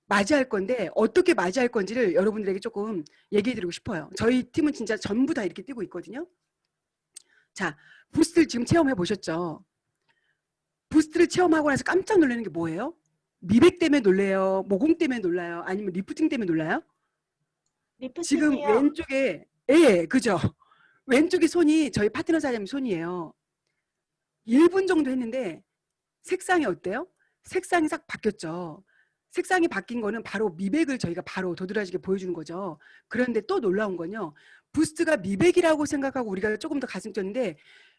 맞이할 건데 어떻게 맞이할 건지를 여러분들에게 조금 얘기해드리고 싶어요. 저희 팀은 진짜 전부 다 이렇게 뛰고 있거든요. 자, 부스트를 지금 체험해 보셨죠? 부스트를 체험하고 나서 깜짝 놀라는 게 뭐예요? 미백 때문에 놀래요? 모공 때문에 놀라요? 아니면 리프팅 때문에 놀라요? 지금 리프팅이요. 왼쪽에 그죠? 왼쪽에 손이 저희 파트너 사장님 손이에요. 1분 정도 했는데 색상이 어때요? 색상이 싹 바뀌었죠. 색상이 바뀐 거는 바로 미백을 저희가 바로 도드라지게 보여주는 거죠. 그런데 또 놀라운 건요. 부스트가 미백이라고 생각하고 우리가 조금 더 가슴 쪘는데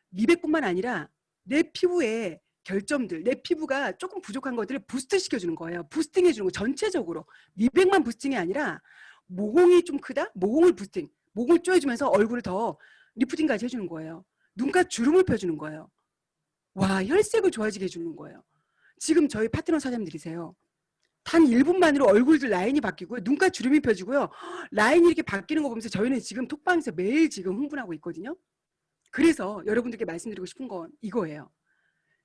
미백뿐만 아니라 내 피부에 결점들, 내 피부가 조금 부족한 것들을 부스트 시켜주는 거예요. 부스팅해 주는 거 전체적으로. 미백만 부스팅이 아니라 모공이 좀 크다? 모공을 부스팅. 모공을 쪼여주면서 얼굴을 더 리프팅까지 해주는 거예요. 눈가 주름을 펴주는 거예요. 와 혈색을 좋아지게 해주는 거예요. 지금 저희 파트너 사장님들이세요. 단 1분 만으로 얼굴들 라인이 바뀌고요. 눈가 주름이 펴지고요. 라인이 이렇게 바뀌는 거 보면서 저희는 지금 톡방에서 매일 지금 흥분하고 있거든요. 그래서 여러분들께 말씀드리고 싶은 건 이거예요.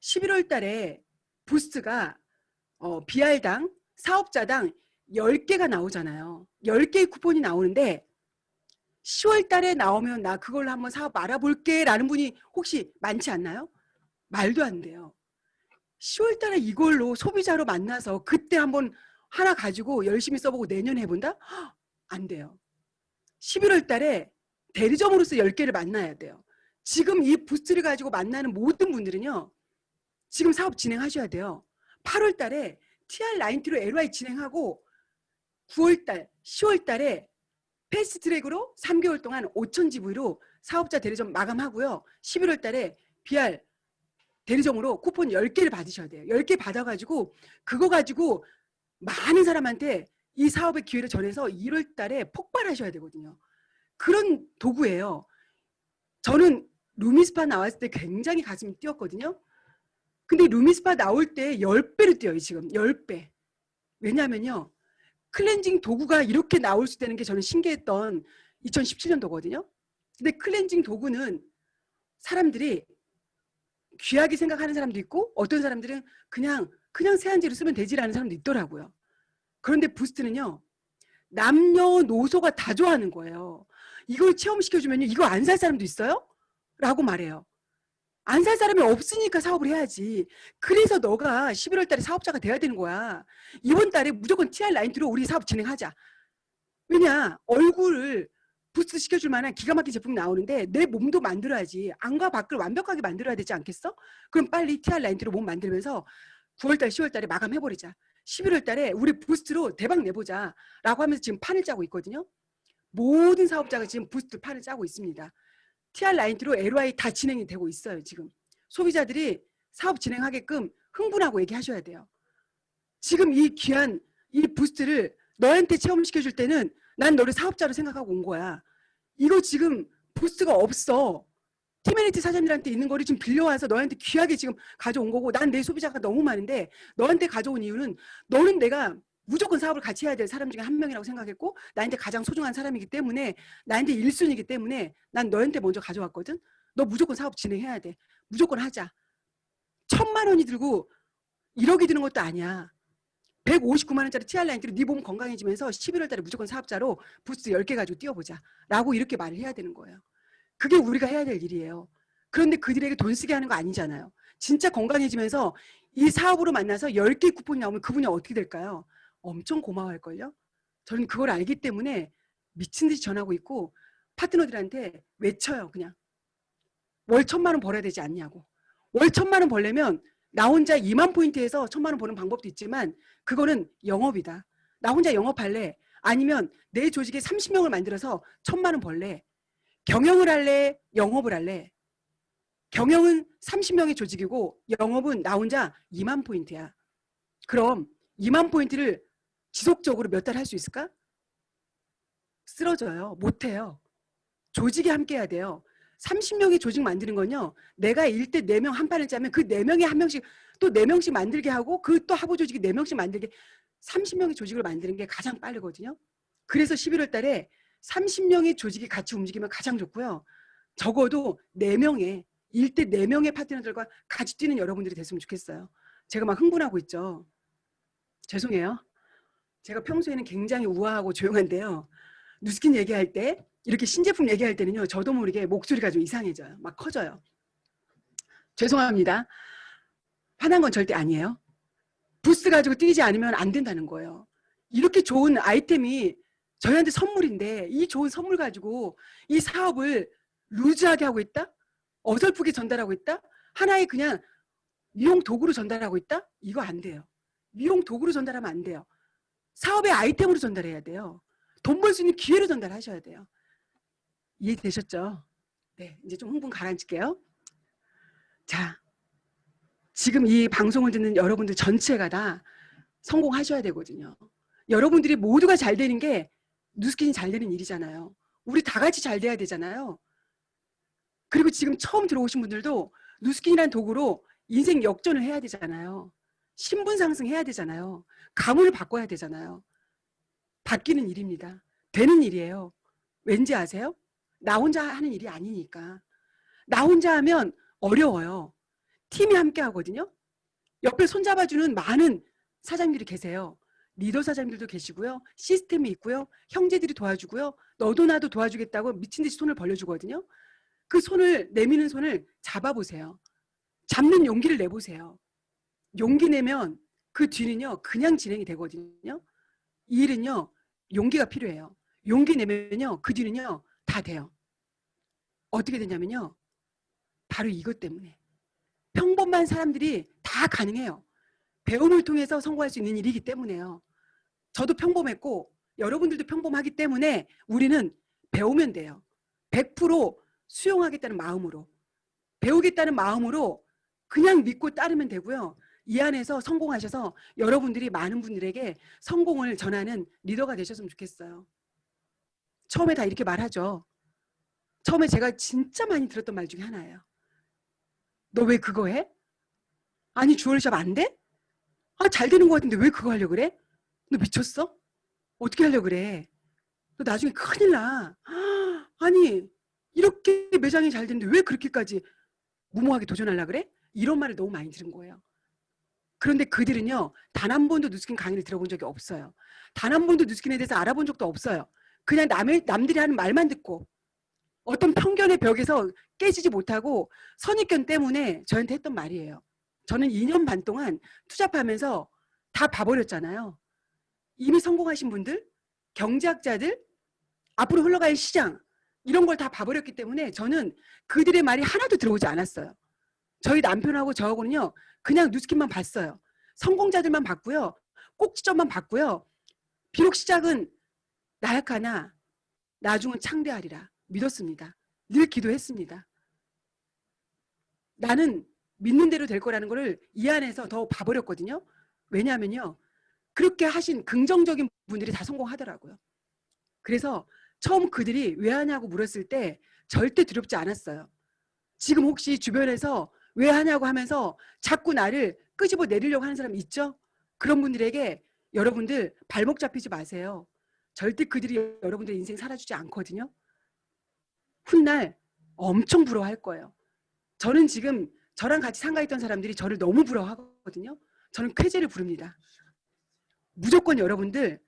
11월 달에 부스트가 BR당 사업자당 10개가 나오잖아요. 10개의 쿠폰이 나오는데 10월 달에 나오면 나 그걸로 한번 사업 알아볼게 라는 분이 혹시 많지 않나요? 말도 안 돼요. 10월 달에 이걸로 소비자로 만나서 그때 한번 하나 가지고 열심히 써보고 내년에 해본다? 안 돼요. 11월 달에 대리점으로서 10개를 만나야 돼요. 지금 이 부스트를 가지고 만나는 모든 분들은요. 지금 사업 진행하셔야 돼요. 8월 달에 TR90로 LY 진행하고 9월 달, 10월 달에 패스트트랙으로 3개월 동안 5,000GV로 사업자 대리점 마감하고요. 11월 달에 BR 대리점으로 쿠폰 10개를 받으셔야 돼요. 10개 받아가지고 그거 가지고 많은 사람한테 이 사업의 기회를 전해서 1월 달에 폭발하셔야 되거든요. 그런 도구예요. 저는 루미스파 나왔을 때 굉장히 가슴이 뛰었거든요. 근데 루미스파 나올 때 10배로 뛰어요. 지금 10배. 왜냐면요. 클렌징 도구가 이렇게 나올 수 있다는 게 저는 신기했던 2017년도거든요. 근데 클렌징 도구는 사람들이 귀하게 생각하는 사람도 있고 어떤 사람들은 그냥 세안제로 쓰면 되지라는 사람도 있더라고요. 그런데 부스트는요. 남녀노소가 다 좋아하는 거예요. 이걸 체험시켜주면 이거 안 살 사람도 있어요? 라고 말해요. 안 살 사람이 없으니까 사업을 해야지. 그래서 너가 11월 달에 사업자가 돼야 되는 거야. 이번 달에 무조건 TR 라인으로 우리 사업 진행하자. 왜냐? 얼굴을 부스트 시켜줄 만한 기가 막힌 제품이 나오는데 내 몸도 만들어야지. 안과 밖을 완벽하게 만들어야 되지 않겠어? 그럼 빨리 TR 라인으로 몸 만들면서 9월달, 10월달에 마감해버리자. 11월달에 우리 부스트로 대박 내보자. 라고 하면서 지금 판을 짜고 있거든요. 모든 사업자가 지금 부스트 판을 짜고 있습니다. TR 라인으로 LOI 다 진행이 되고 있어요. 지금 소비자들이 사업 진행하게끔 흥분하고 얘기하셔야 돼요. 지금 이 귀한 이 부스트를 너한테 체험시켜줄 때는 난 너를 사업자로 생각하고 온 거야. 이거 지금 부스트가 없어. 티메니티 사장님들한테 있는 거를 지금 빌려와서 너한테 귀하게 지금 가져온 거고 난 내 소비자가 너무 많은데 너한테 가져온 이유는 너는 내가 무조건 사업을 같이 해야 될 사람 중에 한 명이라고 생각했고 나한테 가장 소중한 사람이기 때문에 나한테 1순위이기 때문에 난 너한테 먼저 가져왔거든. 너 무조건 사업 진행해야 돼. 무조건 하자. 1,000만 원이 들고 1억이 드는 것도 아니야. 159만 원짜리 TR라인으로 네 몸 건강해지면서 11월 달에 무조건 사업자로 부스트 10개 가지고 뛰어보자. 라고 이렇게 말을 해야 되는 거예요. 그게 우리가 해야 될 일이에요. 그런데 그들에게 돈 쓰게 하는 거 아니잖아요. 진짜 건강해지면서 이 사업으로 만나서 10개 쿠폰이 나오면 그분이 어떻게 될까요? 엄청 고마워할걸요. 저는 그걸 알기 때문에 미친 듯이 전하고 있고 파트너들한테 외쳐요. 그냥 월 1,000만 원 벌어야 되지 않냐고. 월 1,000만 원 벌려면 나 혼자 2만 포인트에서 1,000만 원 버는 방법도 있지만 그거는 영업이다. 나 혼자 영업할래? 아니면 내 조직에 30명을 만들어서 1,000만 원 벌래? 경영을 할래? 영업을 할래? 경영은 30명의 조직이고 영업은 나 혼자 2만 포인트야. 그럼 2만 포인트를 지속적으로 몇 달 할 수 있을까? 쓰러져요. 못해요. 조직이 함께 해야 돼요. 30명의 조직 만드는 건요. 내가 1대 4명 한 판을 짜면 그 4명에 한 명씩 또 4명씩 만들게 하고 그 또 하부 조직이 4명씩 만들게 30명의 조직을 만드는 게 가장 빠르거든요. 그래서 11월 달에 30명의 조직이 같이 움직이면 가장 좋고요. 적어도 4명의 1대 4명의 파트너들과 같이 뛰는 여러분들이 됐으면 좋겠어요. 제가 막 흥분하고 있죠. 죄송해요. 제가 평소에는 굉장히 우아하고 조용한데요. 누스킨 얘기할 때 이렇게 신제품 얘기할 때는요. 저도 모르게 목소리가 좀 이상해져요. 막 커져요. 죄송합니다. 화난 건 절대 아니에요. 부스 가지고 뛰지 않으면 안 된다는 거예요. 이렇게 좋은 아이템이 저희한테 선물인데 이 좋은 선물 가지고 이 사업을 루즈하게 하고 있다? 어설프게 전달하고 있다? 하나의 그냥 미용 도구로 전달하고 있다? 이거 안 돼요. 미용 도구로 전달하면 안 돼요. 사업의 아이템으로 전달해야 돼요. 돈 벌 수 있는 기회로 전달하셔야 돼요. 이해되셨죠? 네, 이제 좀 흥분 가라앉힐게요. 자, 지금 이 방송을 듣는 여러분들 전체가 다 성공하셔야 되거든요. 여러분들이 모두가 잘 되는 게 누스킨이 잘 되는 일이잖아요. 우리 다 같이 잘 돼야 되잖아요. 그리고 지금 처음 들어오신 분들도 누스킨이라는 도구로 인생 역전을 해야 되잖아요. 신분 상승해야 되잖아요. 가문을 바꿔야 되잖아요. 바뀌는 일입니다. 되는 일이에요. 왠지 아세요? 나 혼자 하는 일이 아니니까. 나 혼자 하면 어려워요. 팀이 함께 하거든요. 옆에 손잡아주는 많은 사장님들이 계세요. 리더 사장님들도 계시고요. 시스템이 있고요. 형제들이 도와주고요. 너도 나도 도와주겠다고 미친 듯이 손을 벌려주거든요. 그 손을 내미는 손을 잡아보세요. 잡는 용기를 내보세요. 용기 내면 그 뒤는요. 그냥 진행이 되거든요. 이 일은요. 용기가 필요해요. 용기 내면요. 그 뒤는요. 다 돼요. 어떻게 되냐면요. 바로 이것 때문에. 평범한 사람들이 다 가능해요. 배움을 통해서 성공할 수 있는 일이기 때문에요. 저도 평범했고 여러분들도 평범하기 때문에 우리는 배우면 돼요. 100% 수용하겠다는 마음으로. 배우겠다는 마음으로 그냥 믿고 따르면 되고요. 이 안에서 성공하셔서 여러분들이 많은 분들에게 성공을 전하는 리더가 되셨으면 좋겠어요. 처음에 다 이렇게 말하죠. 처음에 제가 진짜 많이 들었던 말 중에 하나예요. 너 왜 그거 해? 아니 주얼샵 안 돼? 아, 잘 되는 것 같은데 왜 그거 하려고 그래? 너 미쳤어? 어떻게 하려고 그래? 너 나중에 큰일 나. 아니 이렇게 매장이 잘 되는데 왜 그렇게까지 무모하게 도전하려고 그래? 이런 말을 너무 많이 들은 거예요. 그런데 그들은요. 단 한 번도 누스킨 강의를 들어본 적이 없어요. 단 한 번도 누스킨에 대해서 알아본 적도 없어요. 그냥 남들이 하는 말만 듣고 어떤 편견의 벽에서 깨지지 못하고 선입견 때문에 저한테 했던 말이에요. 저는 2년 반 동안 투잡하면서 다 봐버렸잖아요. 이미 성공하신 분들, 경제학자들, 앞으로 흘러갈 시장 이런 걸 다 봐버렸기 때문에 저는 그들의 말이 하나도 들어오지 않았어요. 저희 남편하고 저하고는요. 그냥 누스킨만 봤어요. 성공자들만 봤고요. 꼭지점만 봤고요. 비록 시작은 나약하나 나중은 창대하리라 믿었습니다. 늘 기도했습니다. 나는 믿는 대로 될 거라는 거를 이 안에서 더 봐버렸거든요. 왜냐하면요. 그렇게 하신 긍정적인 분들이 다 성공하더라고요. 그래서 처음 그들이 왜 하냐고 물었을 때 절대 두렵지 않았어요. 지금 혹시 주변에서 왜 하냐고 하면서 자꾸 나를 끄집어 내리려고 하는 사람 있죠? 그런 분들에게 여러분들 발목 잡히지 마세요. 절대 그들이 여러분들의 인생 살아주지 않거든요. 훗날 엄청 부러워할 거예요. 저는 지금 저랑 같이 상가했던 사람들이 저를 너무 부러워하거든요. 저는 쾌재를 부릅니다. 무조건 여러분들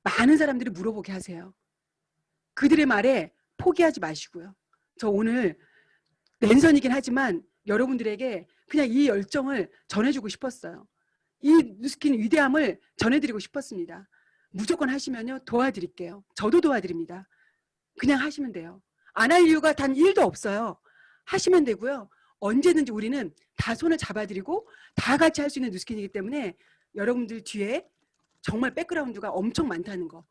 많은 사람들이 물어보게 하세요. 그들의 말에 포기하지 마시고요. 저 오늘 랜선이긴 하지만 여러분들에게 그냥 이 열정을 전해주고 싶었어요. 이 누스킨 위대함을 전해드리고 싶었습니다. 무조건 하시면요 도와드릴게요. 저도 도와드립니다. 그냥 하시면 돼요. 안 할 이유가 단 1도 없어요. 하시면 되고요. 언제든지 우리는 다 손을 잡아드리고 다 같이 할 수 있는 누스킨이기 때문에 여러분들 뒤에 정말 백그라운드가 엄청 많다는 거.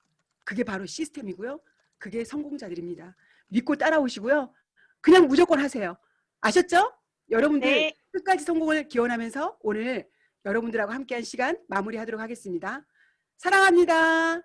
그게 바로 시스템이고요. 그게 성공자들입니다. 믿고 따라오시고요. 그냥 무조건 하세요. 아셨죠? 여러분들 네. 끝까지 성공을 기원하면서 오늘 여러분들하고 함께한 시간 마무리하도록 하겠습니다. 사랑합니다.